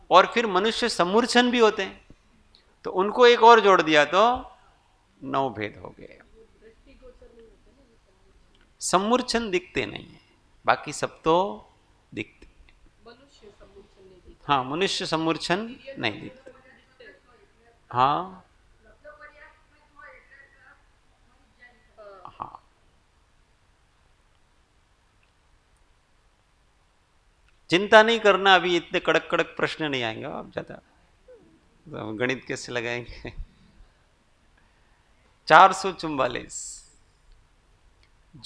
और फिर मनुष्य समूर्छन भी होते हैं, तो उनको एक और जोड़ दिया तो 9 भेद हो गए। समूर्छन दिखते नहीं है, बाकी सब तो दिखते। हाँ, मनुष्य समूर्छन नहीं दिखते। हाँ हाँ, चिंता नहीं करना, अभी इतने कड़क कड़क प्रश्न नहीं आएंगे आप ज्यादा, तो गणित कैसे लगाएंगे। 444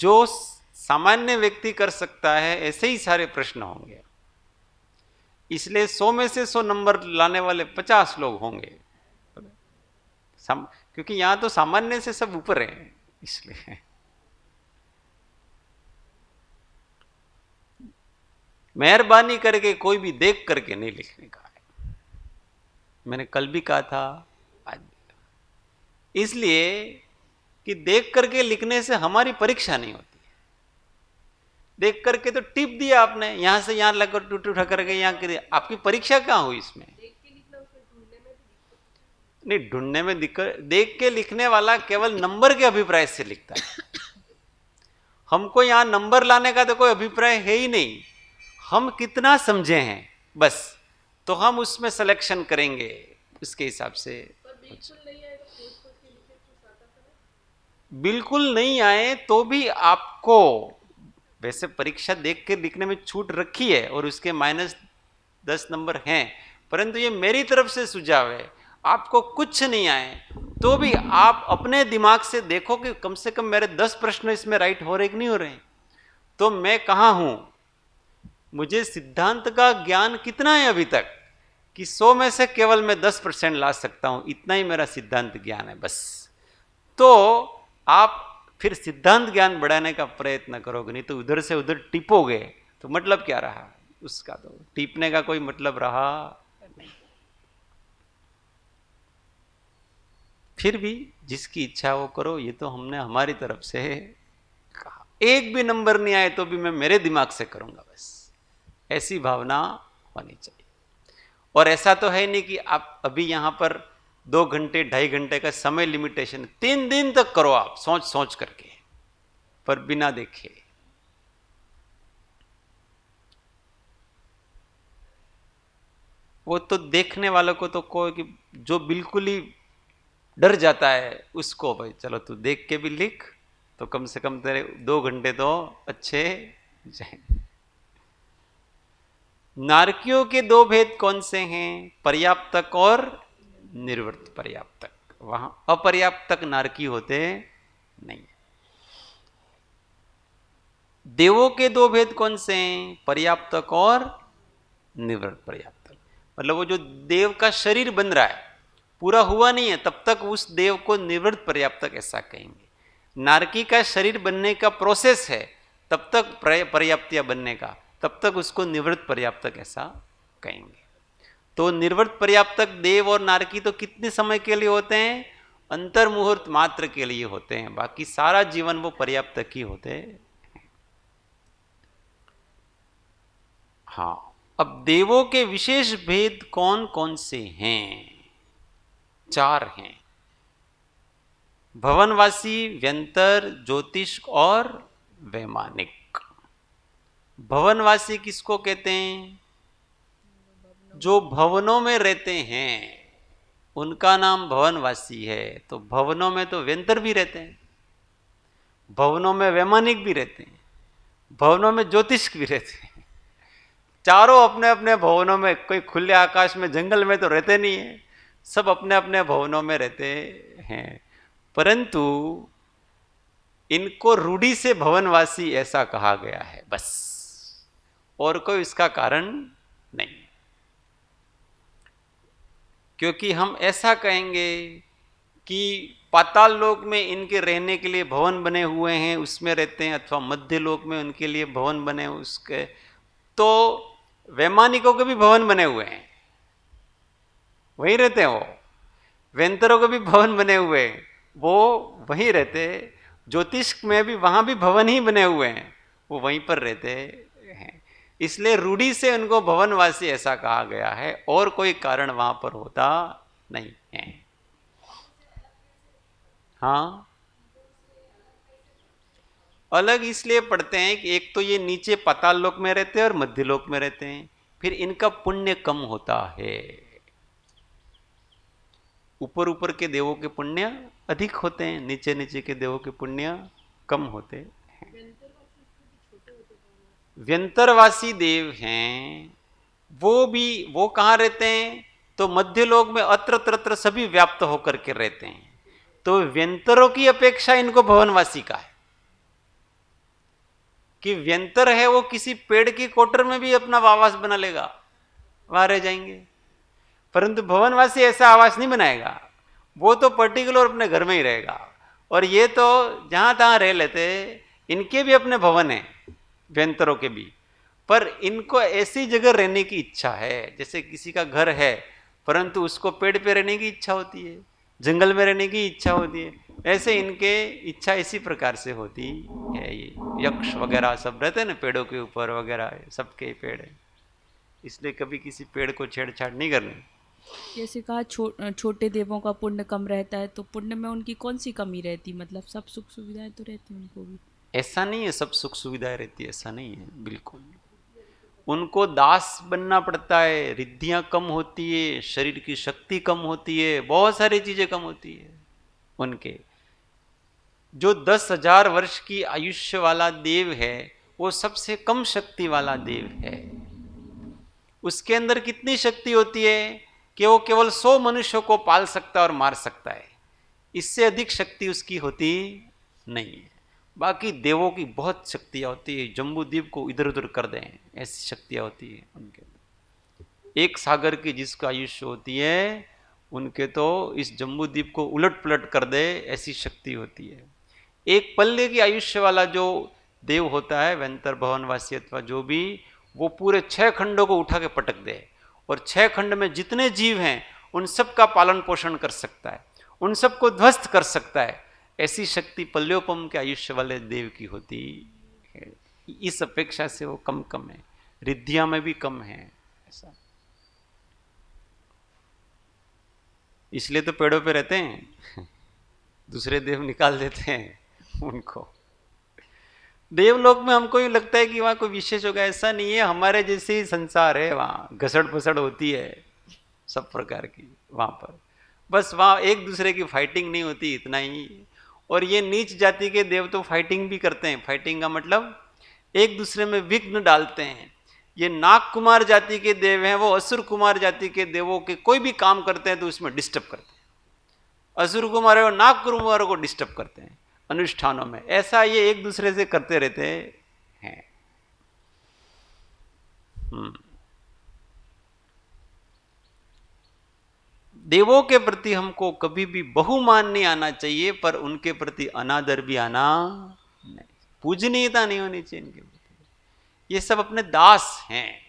जो सामान्य व्यक्ति कर सकता है ऐसे ही सारे प्रश्न होंगे, इसलिए 100 में से 100 नंबर लाने वाले 50 लोग होंगे, क्योंकि यहां तो सामान्य से सब ऊपर है। इसलिए मेहरबानी करके कोई भी देख करके नहीं लिखने का है, मैंने कल भी कहा था आज भी। इसलिए कि देख करके लिखने से हमारी परीक्षा नहीं होती है। देख करके तो टिप दिया आपने, यहां से यहां लगकर टूट उठा करके यहां कर, आपकी परीक्षा कहां हुई इसमें? नहीं, ढूंढने में दिक्कत, देख के लिखने वाला केवल नंबर के अभिप्राय से लिखता है। हमको यहां नंबर लाने का तो कोई अभिप्राय है ही नहीं, हम कितना समझे हैं बस, तो हम उसमें सिलेक्शन करेंगे उसके हिसाब से। बिल्कुल नहीं आए तो भी आपको वैसे परीक्षा देख के लिखने में छूट रखी है और उसके -10 नंबर हैं, परंतु ये मेरी तरफ से सुझाव है। आपको कुछ नहीं आए तो भी आप अपने दिमाग से देखो कि कम से कम मेरे 10 प्रश्न इसमें राइट हो रहे कि नहीं हो रहे, तो मैं कहाँ हूं, मुझे सिद्धांत का ज्ञान कितना है अभी तक कि 100 में से केवल मैं 10% ला सकता हूं, इतना ही मेरा सिद्धांत ज्ञान है बस। तो आप फिर सिद्धांत ज्ञान बढ़ाने का प्रयत्न करोगे, नहीं तो उधर से उधर टिपोगे तो मतलब क्या रहा उसका, तो टिपने का कोई मतलब रहा नहीं। फिर भी जिसकी इच्छा वो करो, ये तो हमने हमारी तरफ से कहा। एक भी नंबर नहीं आए तो भी मैं मेरे दिमाग से करूंगा बस, ऐसी भावना होनी चाहिए। और ऐसा तो है नहीं कि आप अभी यहां पर 2 घंटे 2.5 घंटे का समय लिमिटेशन, 3 दिन तक करो आप सोच सोच करके, पर बिना देखे। वो तो देखने वालों को तो कोई कि जो बिल्कुल ही डर जाता है उसको, भाई चलो तू देख के भी लिख तो कम से कम तेरे 2 घंटे तो अच्छे जाएंगे। नारकियों के 2 भेद कौन से हैं? पर्याप्तक और निर्वृत्त पर्याप्तक। वहां अपर्याप्तक नारकी होते नहीं। देवों के 2 भेद कौन से हैं? पर्याप्तक और निर्वृत्त पर्याप्तक। मतलब वो जो देव का शरीर बन रहा है पूरा हुआ नहीं है तब तक उस देव को निर्वृत्त पर्याप्तक ऐसा कहेंगे। नारकी का शरीर बनने का प्रोसेस है तब तक पर्याप्तिया बनने का, तब तक उसको निवृत्त पर्याप्तक ऐसा कहेंगे। तो निवृत्त पर्याप्तक देव और नारकी तो कितने समय के लिए होते हैं? अंतर मुहूर्त मात्र के लिए होते हैं, बाकी सारा जीवन वो पर्याप्तक ही होते हैं। हाँ, अब देवों के विशेष भेद कौन कौन से हैं? 4 हैं। भवनवासी, व्यंतर, ज्योतिष और वैमानिक। भवनवासी किसको कहते हैं? जो भवनों में रहते हैं उनका नाम भवनवासी है। तो भवनों में तो व्यंतर भी रहते हैं, भवनों में वैमानिक भी रहते हैं, भवनों में ज्योतिष भी रहते हैं। चारों अपने अपने भवनों में, कोई खुले आकाश में जंगल में तो रहते नहीं है, सब अपने अपने भवनों में रहते हैं, परंतु इनको रूढ़ी से भवनवासी ऐसा कहा गया है, बस, और कोई इसका कारण नहीं। क्योंकि हम ऐसा कहेंगे कि पाताल लोक में इनके रहने के लिए भवन बने हुए हैं, उसमें रहते हैं, अथवा मध्य लोक में उनके लिए भवन बने उसके, तो वैमानिकों के भी भवन बने हुए हैं, वहीं रहते हैं वो। वेंतरों के भी भवन बने हुए हैं, वो वहीं रहते। ज्योतिष में भी वहां भी भवन ही बने हुए हैं, वो वहीं पर रहते हैं। इसलिए रूढ़ी से उनको भवनवासी ऐसा कहा गया है, और कोई कारण वहां पर होता नहीं है। हाँ, अलग इसलिए पढ़ते हैं कि एक तो ये नीचे पाताल लोक में रहते हैं और मध्य लोक में रहते हैं, फिर इनका पुण्य कम होता है। ऊपर ऊपर के देवों के पुण्य अधिक होते हैं, नीचे नीचे के देवों के पुण्य कम होते हैं। व्यंतरवासी देव हैं, वो कहाँ रहते हैं? तो मध्य लोक में अत्र तत्र सभी व्याप्त होकर के रहते हैं। तो व्यंतरों की अपेक्षा इनको भवनवासी का है कि व्यंतर है वो किसी पेड़ की कोटर में भी अपना आवास बना लेगा, वहां रह जाएंगे, परंतु भवनवासी ऐसा आवास नहीं बनाएगा, वो तो पर्टिकुलर अपने घर में ही रहेगा। और ये तो जहां तहां रह लेते, इनके भी अपने भवन हैं, व्यंतरों के भी, पर इनको ऐसी जगह रहने की इच्छा है, जैसे किसी का घर है परंतु उसको पेड़ पे रहने की इच्छा होती है, जंगल में रहने की इच्छा होती है, ऐसे इनके इच्छा इसी प्रकार से होती है। ये यक्ष वगैरह सब रहते हैं ना पेड़ों के ऊपर वगैरह, सबके पेड़ है, इसलिए कभी किसी पेड़ को छेड़छाड़ नहीं करनी। जैसे कहा छोटे देवों का पुण्य कम रहता है, तो पुण्य में उनकी कौन सी कमी रहती? मतलब सब सुख सुविधाएं तो रहती उनको भी। ऐसा नहीं है सब सुख सुविधाएं रहती है, ऐसा नहीं है, बिल्कुल। उनको दास बनना पड़ता है, रिद्धियां कम होती है, शरीर की शक्ति कम होती है, बहुत सारी चीजें कम होती है उनके। जो 10,000 वर्ष की आयुष्य वाला देव है वो सबसे कम शक्ति वाला देव है। उसके अंदर कितनी शक्ति होती है कि वो केवल 100 मनुष्यों को पाल सकता है और मार सकता है, इससे अधिक शक्ति उसकी होती नहीं है। बाकी देवों की बहुत शक्तियां होती है, जम्बू द्वीप को इधर उधर कर दें, ऐसी शक्तियां होती है उनके। एक सागर की जिसका आयुष्य होती है, उनके तो इस जम्बू द्वीप को उलट पुलट कर दे, ऐसी शक्ति होती है। एक पल्ले की आयुष्य वाला जो देव होता है, व्यंतर भवनवासी अथवा जो भी, वो पूरे 6 खंडों को उठा के पटक दे, और 6 खंड में जितने जीव हैं उन सब का पालन पोषण कर सकता है, उन सबको ध्वस्त कर सकता है। ऐसी शक्ति पल्योपम के आयुष्य वाले देव की होती है। इस अपेक्षा से वो कम कम है, रिद्धियां में भी कम है, ऐसा। इसलिए तो पेड़ों पे रहते हैं, दूसरे देव निकाल देते हैं उनको। देवलोक में हमको ये लगता है कि वहां कोई विशेष होगा, ऐसा नहीं है। हमारे जैसे ही संसार है, वहां घसड़ फसड़ होती है सब प्रकार की वहां पर, बस वहां एक दूसरे की फाइटिंग नहीं होती, इतना ही। और ये नीच जाति के देव तो फाइटिंग भी करते हैं। फाइटिंग का मतलब एक दूसरे में विघ्न डालते हैं। ये नाग कुमार जाति के देव हैं, वो असुर कुमार जाति के देवों के कोई भी काम करते हैं तो उसमें डिस्टर्ब करते हैं। असुर कुमार और नाग कुमारों को डिस्टर्ब करते हैं अनुष्ठानों में। ऐसा ये एक दूसरे से करते रहते हैं। देवों के प्रति हमको कभी भी बहुमान नहीं आना चाहिए, पर उनके प्रति अनादर भी आना नहीं, पूजनीयता नहीं होनी चाहिए इनके प्रति। ये सब अपने दास हैं।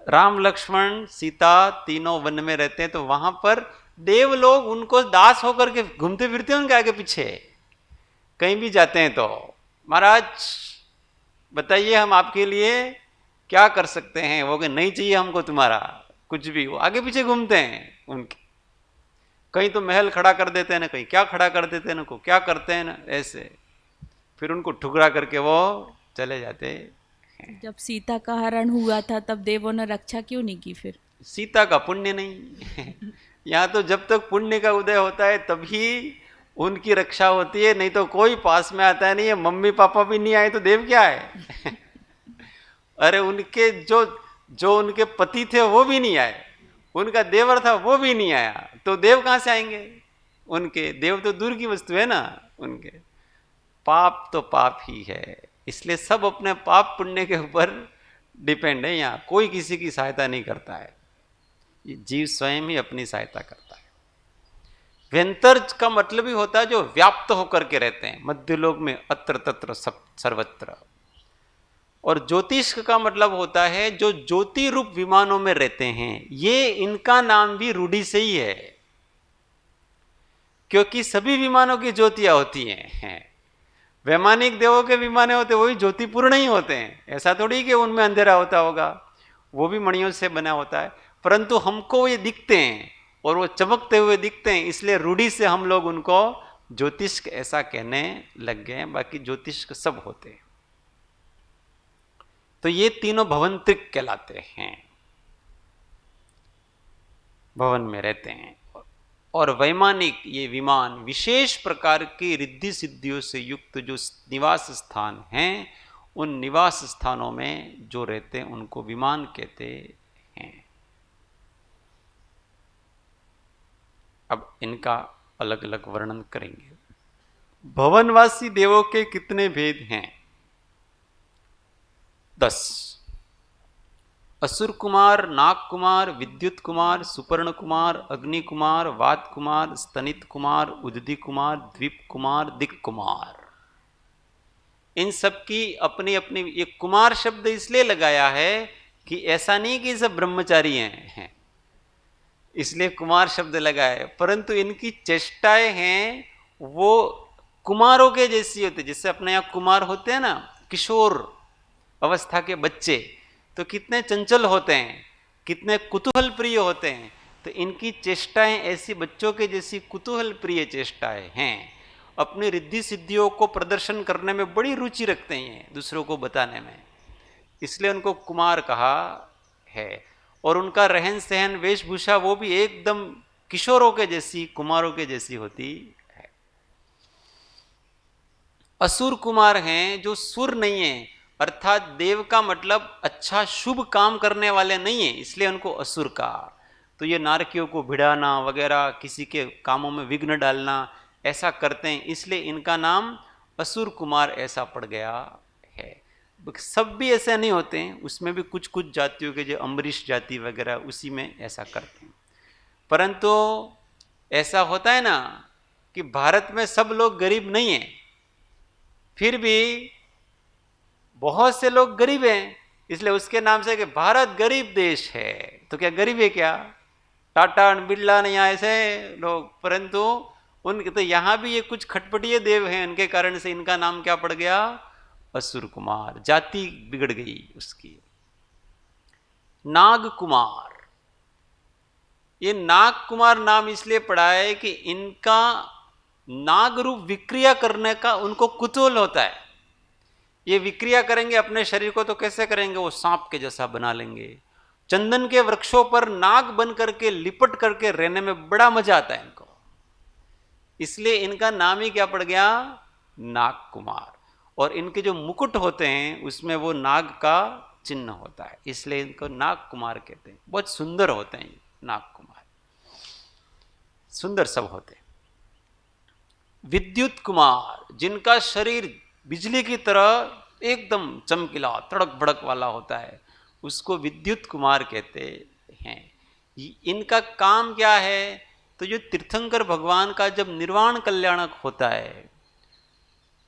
राम लक्ष्मण सीता तीनों वन में रहते हैं, तो वहां पर देव लोग उनको दास होकर के घूमते फिरते हैं उनके आगे पीछे। कहीं भी जाते हैं तो महाराज बताइए हम आपके लिए क्या कर सकते हैं, वो कि नहीं चाहिए हमको तुम्हारा कुछ भी, वो आगे पीछे घूमते हैं उनके। कहीं तो महल खड़ा कर देते हैं ना, कहीं क्या खड़ा कर देते हैं ना, को क्या करते हैं ना, ऐसे फिर उनको ठुकरा करके वो चले जाते हैं। जब सीता का हरण हुआ था तब देवों ने रक्षा क्यों नहीं की? फिर सीता का पुण्य नहीं यहाँ तो जब तक पुण्य का उदय होता है तभी उनकी रक्षा होती है, नहीं तो कोई पास में आता नहीं है। मम्मी पापा भी नहीं आए तो देव क्या है अरे उनके जो जो उनके पति थे वो भी नहीं आए, उनका देवर था वो भी नहीं आया, तो देव कहां से आएंगे? उनके देव तो दूर की वस्तु है ना। उनके पाप तो पाप ही है, इसलिए सब अपने पाप पुण्य के ऊपर डिपेंड है। यहां कोई किसी की सहायता नहीं करता है, ये जीव स्वयं ही अपनी सहायता करता है। व्यंतर का मतलब ही होता है जो व्याप्त होकर के रहते हैं, मध्यलोक में अत्र तत्र सब सर्वत्र। और ज्योतिष का मतलब होता है जो ज्योति रूप विमानों में रहते हैं। ये इनका नाम भी रूढ़ी से ही है, क्योंकि सभी विमानों की ज्योतियां होती हैं। वैमानिक देवों के विमान होते वही ज्योतिपूर्ण ही होते हैं, ऐसा थोड़ी कि उनमें अंधेरा होता होगा, वो भी मणियों से बना होता है, परंतु हमको ये दिखते हैं और वो चमकते हुए दिखते हैं, इसलिए रूढ़ी से हम लोग उनको ज्योतिष ऐसा कहने लग गए हैं। बाकी ज्योतिष सब होते हैं। तो ये तीनों भवंत्रिक कहलाते हैं, भवन में रहते हैं। और वैमानिक ये विमान विशेष प्रकार की रिद्धि सिद्धियों से युक्त जो निवास स्थान हैं, उन निवास स्थानों में जो रहते हैं उनको विमान कहते हैं। अब इनका अलग अलग वर्णन करेंगे। भवनवासी देवों के कितने भेद हैं? 10। असुर कुमार, नाग कुमार, विद्युत कुमार, सुपर्ण कुमार, अग्नि कुमार, वात कुमार, स्तनित कुमार, उदधि कुमार, द्वीप कुमार, दिक् कुमार। इन सब की अपनी अपनी, ये कुमार शब्द इसलिए लगाया है कि ऐसा नहीं कि सब ब्रह्मचारी हैं इसलिए कुमार शब्द लगाया, परंतु इनकी चेष्टाएं हैं वो कुमारों के जैसी होती। जैसे अपने यहाँ कुमार होते हैं ना, किशोर अवस्था के बच्चे, तो कितने चंचल होते हैं, कितने कुतूहल प्रिय होते हैं। तो इनकी चेष्टाएं ऐसी बच्चों के जैसी कुतूहल प्रिय चेष्टाएं हैं। अपनी रिद्धि सिद्धियों को प्रदर्शन करने में बड़ी रुचि रखते हैं, दूसरों को बताने में, इसलिए उनको कुमार कहा है। और उनका रहन सहन वेशभूषा वो भी एकदम किशोरों के जैसी, कुमारों के जैसी होती है। असुर कुमार हैं जो सुर नहीं है, अर्थात देव का मतलब अच्छा शुभ काम करने वाले नहीं है, इसलिए उनको असुर कहा। तो ये नारकियों को भिड़ाना वगैरह, किसी के कामों में विघ्न डालना, ऐसा करते हैं, इसलिए इनका नाम असुर कुमार ऐसा पड़ गया है। सब भी ऐसे नहीं होते हैं, उसमें भी कुछ कुछ जातियों के, जो अम्बरीश जाति वगैरह, उसी में ऐसा करते हैं। परंतु ऐसा होता है ना कि भारत में सब लोग गरीब नहीं हैं, फिर भी बहुत से लोग गरीब हैं, इसलिए उसके नाम से कि भारत गरीब देश है। तो क्या गरीब है क्या? टाटा बिरला नहीं ऐसे लोग, परंतु उनके तो यहां भी ये कुछ खटपटिए देव हैं, उनके कारण से इनका नाम क्या पड़ गया? असुर कुमार। जाति बिगड़ गई उसकी। नाग कुमार, ये नाग कुमार नाम इसलिए पड़ा है कि इनका नाग रूप विक्रिया करने का उनको कुतूहल होता है। ये विक्रिया करेंगे अपने शरीर को, तो कैसे करेंगे? वो सांप के जैसा बना लेंगे। चंदन के वृक्षों पर नाग बन करके लिपट करके रहने में बड़ा मजा आता है इनको, इसलिए इनका नाम ही क्या पड़ गया? नाग कुमार। और इनके जो मुकुट होते हैं उसमें वो नाग का चिन्ह होता है, इसलिए इनको नाग कुमार कहते हैं। बहुत सुंदर होते हैं नाग कुमार, सुंदर सब होते हैं। विद्युत कुमार, जिनका शरीर बिजली की तरह एकदम चमकीला तड़क भड़क वाला होता है, उसको विद्युत कुमार कहते हैं। इनका काम क्या है? तो जो तीर्थंकर भगवान का जब निर्वाण कल्याणक होता है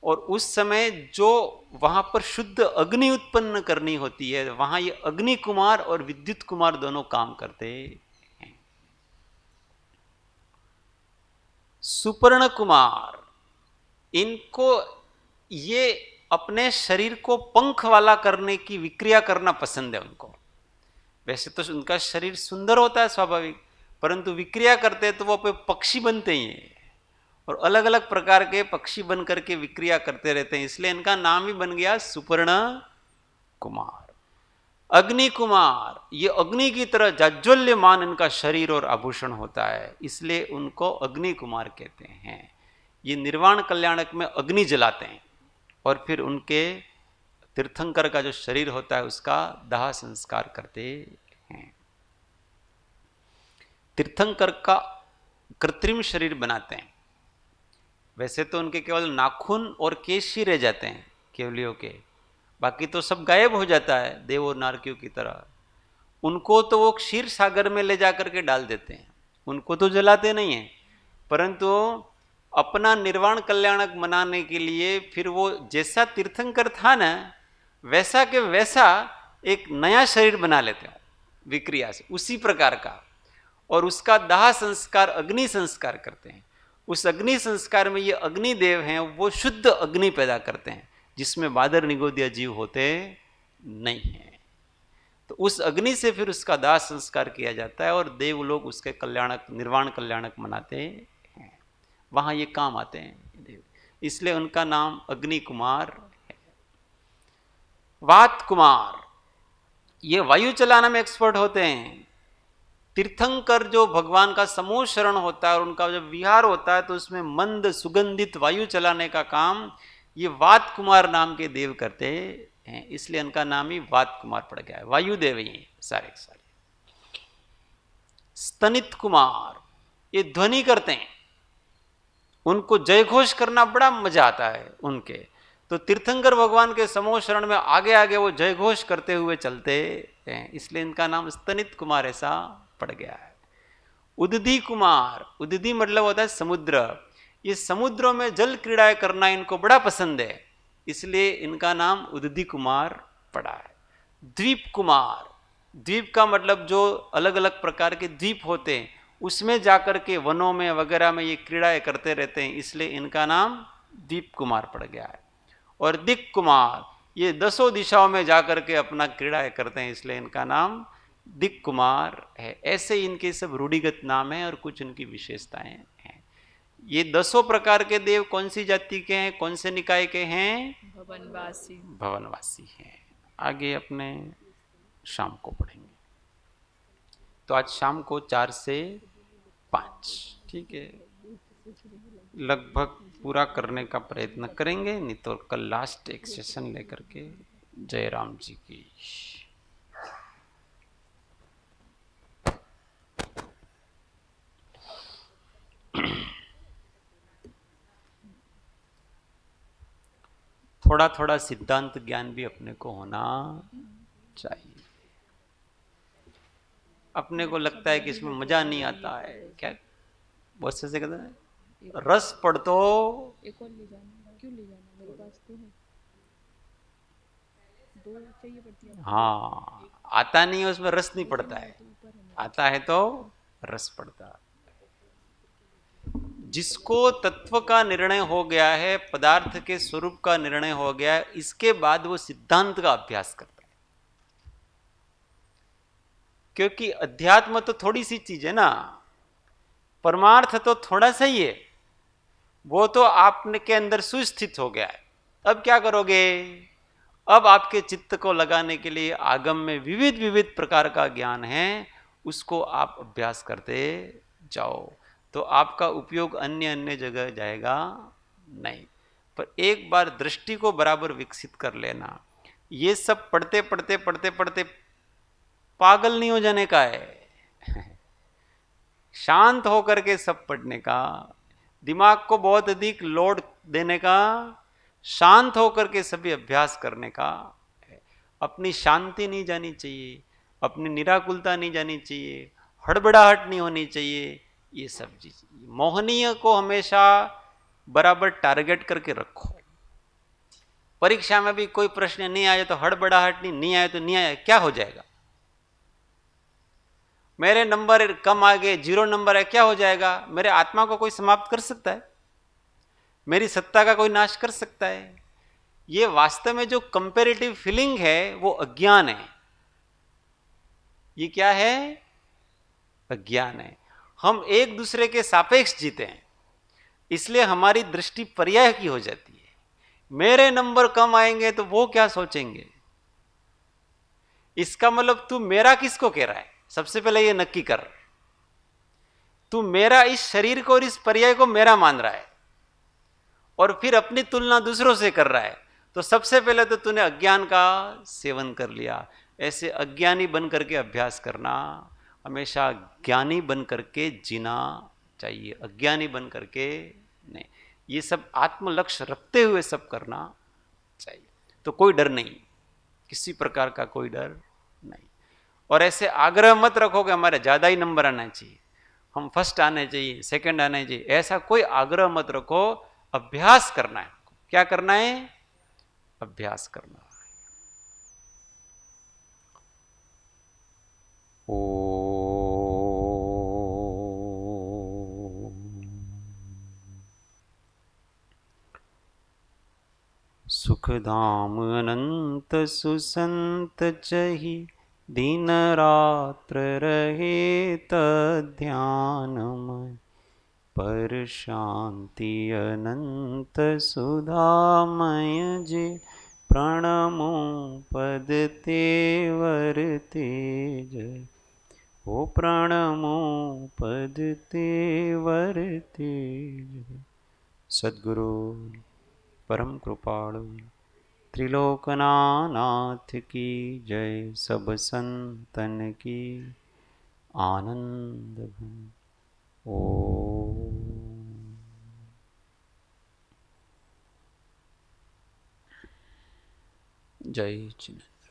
और उस समय जो वहां पर शुद्ध अग्नि उत्पन्न करनी होती है, वहां ये अग्नि कुमार और विद्युत कुमार दोनों काम करते हैं। सुपर्ण कुमार, इनको ये अपने शरीर को पंख वाला करने की विक्रिया करना पसंद है उनको। वैसे तो उनका शरीर सुंदर होता है स्वाभाविक, परंतु विक्रिया करते हैं तो वो पक्षी बनते ही हैं और अलग अलग प्रकार के पक्षी बन करके विक्रिया करते रहते हैं, इसलिए इनका नाम ही बन गया सुपर्ण कुमार। अग्नि कुमार, ये अग्नि की तरह जाज्वल्यमान इनका शरीर और आभूषण होता है, इसलिए उनको अग्नि कुमार कहते हैं। ये निर्वाण कल्याणक में अग्नि जलाते हैं और फिर उनके तीर्थंकर का जो शरीर होता है उसका दाह संस्कार करते हैं। तीर्थंकर का कृत्रिम शरीर बनाते हैं। वैसे तो उनके केवल नाखून और केश ही रह जाते हैं केवलियों के, बाकी तो सब गायब हो जाता है देव और नारकियों की तरह। उनको तो वो क्षीर सागर में ले जाकर के डाल देते हैं, उनको तो जलाते नहीं हैं, परंतु अपना निर्वाण कल्याणक मनाने के लिए फिर वो जैसा तीर्थंकर था ना वैसा के वैसा एक नया शरीर बना लेते हैं विक्रिया से, उसी प्रकार का, और उसका दाह संस्कार अग्नि संस्कार करते हैं। उस अग्नि संस्कार में ये अग्निदेव हैं, वो शुद्ध अग्नि पैदा करते हैं जिसमें बादर निगोदिया जीव होते नहीं हैं। तो उस अग्नि से फिर उसका दाह संस्कार किया जाता है और देव लोग उसके कल्याणक निर्वाण कल्याणक मनाते हैं, वहां ये काम आते हैं देव, इसलिए उनका नाम अग्नि कुमार है। वात कुमार ये वायु चलाने में एक्सपर्ट होते हैं। तीर्थंकर जो भगवान का समूह शरण होता है और उनका जब विहार होता है तो उसमें मंद सुगंधित वायु चलाने का काम ये वात कुमार नाम के देव करते हैं, इसलिए उनका नाम ही वात कुमार पड़ गया है, वायुदेव ही हैं सारे के सारे। स्तनित कुमार ये ध्वनि करते हैं, उनको जय घोष करना बड़ा मजा आता है उनके, तो तीर्थंकर भगवान के समूह शरण में आगे आगे वो जय घोष करते हुए चलते हैं, इसलिए इनका नाम स्तनित कुमार ऐसा पड़ गया है। उदधी कुमार, उदधी मतलब होता है समुद्र, ये समुद्रों में जल क्रीड़ाएं करना इनको बड़ा पसंद है, इसलिए इनका नाम उदधी कुमार पड़ा है। द्वीप कुमार, द्वीप का मतलब जो अलग अलग प्रकार के द्वीप होते हैं उसमें जाकर के वनों में वगैरह में ये क्रीड़ाएं करते रहते हैं, इसलिए इनका नाम द्वीप कुमार पड़ गया है। और दिक् कुमार ये 10 दिशाओं में जाकर के अपना क्रीड़ाएं करते हैं, इसलिए इनका नाम दिक् कुमार है। ऐसे इनके सब रूढ़िगत नाम हैं और कुछ इनकी विशेषताएं हैं। ये 10 प्रकार के देव कौन सी जाति के हैं, कौन से निकाय के हैं? भवनवासी। भवनवासी हैं। आगे अपने शाम को पढ़ेंगे, तो आज शाम को 4 से 5, ठीक है, लगभग पूरा करने का प्रयत्न करेंगे, नहीं तो कल लास्ट एक सेशन लेकर के। जय राम जी की। थोड़ा थोड़ा सिद्धांत ज्ञान भी अपने को होना चाहिए। अपने को लगता है कि इसमें मजा नहीं आता है, क्या बहुत से कहते हैं रस पढ़ तो एक और ले जाना, क्यों ले जाना, मेरे पास तो है, 2 चाहिए पड़ती है। हाँ, आता नहीं है उसमें रस नहीं पड़ता है, आता है तो रस पड़ता है। जिसको तत्व का निर्णय हो गया है, पदार्थ के स्वरूप का निर्णय हो गया है, इसके बाद वो सिद्धांत का अभ्यास करता है, क्योंकि अध्यात्म तो थोड़ी सी चीज है ना, परमार्थ तो थोड़ा सा ही है, वो तो आपने के अंदर सुस्थित हो गया है। अब क्या करोगे? अब आपके चित्त को लगाने के लिए आगम में विविध विविध प्रकार का ज्ञान है, उसको आप अभ्यास करते जाओ, तो आपका उपयोग अन्य अन्य जगह जाएगा नहीं। पर एक बार दृष्टि को बराबर विकसित कर लेना, ये सब पढ़ते पढ़ते पढ़ते पढ़ते पागल नहीं हो जाने का है। शांत होकर के सब पढ़ने का, दिमाग को बहुत अधिक लोड देने का, शांत होकर के सभी अभ्यास करने का है। अपनी शांति नहीं जानी चाहिए, अपनी निराकुलता नहीं जानी चाहिए, हड़बड़ाहट नहीं होनी चाहिए, ये सब चीज। मोहनीय को हमेशा बराबर टारगेट करके रखो। परीक्षा में भी कोई प्रश्न नहीं आए तो हड़बड़ाहट नहीं आए तो नहीं आए, क्या हो जाएगा? मेरे नंबर कम आ गए, 0 नंबर है, क्या हो जाएगा? मेरे आत्मा को कोई समाप्त कर सकता है? मेरी सत्ता का कोई नाश कर सकता है? ये वास्तव में जो कंपैरेटिव फीलिंग है वो अज्ञान है। ये क्या है? अज्ञान है। हम एक दूसरे के सापेक्ष जीते हैं, इसलिए हमारी दृष्टि पर्याय की हो जाती है। मेरे नंबर कम आएंगे तो वो क्या सोचेंगे, इसका मतलब तू मेरा किसको कह रहा है? सबसे पहले ये नक्की कर, तू मेरा इस शरीर को और इस पर्याय को मेरा मान रहा है और फिर अपनी तुलना दूसरों से कर रहा है, तो सबसे पहले तो तूने अज्ञान का सेवन कर लिया। ऐसे अज्ञानी बन करके अभ्यास करना, हमेशा ज्ञानी बन करके जीना चाहिए, अज्ञानी बन करके नहीं। ये सब आत्म लक्ष्य रखते हुए सब करना चाहिए। तो कोई डर नहीं, किसी प्रकार का कोई डर नहीं। और ऐसे आग्रह मत रखो कि हमारे ज़्यादा ही नंबर आना चाहिए, हम फर्स्ट आने चाहिए, सेकंड आने चाहिए, ऐसा कोई आग्रह मत रखो। अभ्यास करना है। क्या करना है? अभ्यास करना है। ओ सुखधाम अनंत सुसंत चहि, दिन रात्र रहे तध्यानमय, पर शांति अनंत सुधामय जे, प्रणमो पद तेवर तेज, ओ प्रणमो पद तेवर तेज। सद्गुरु परम कृपाणु त्रिलोकनाथ की जय, सब संतन की आनंद घन। ओम जय जिनेन्द्र।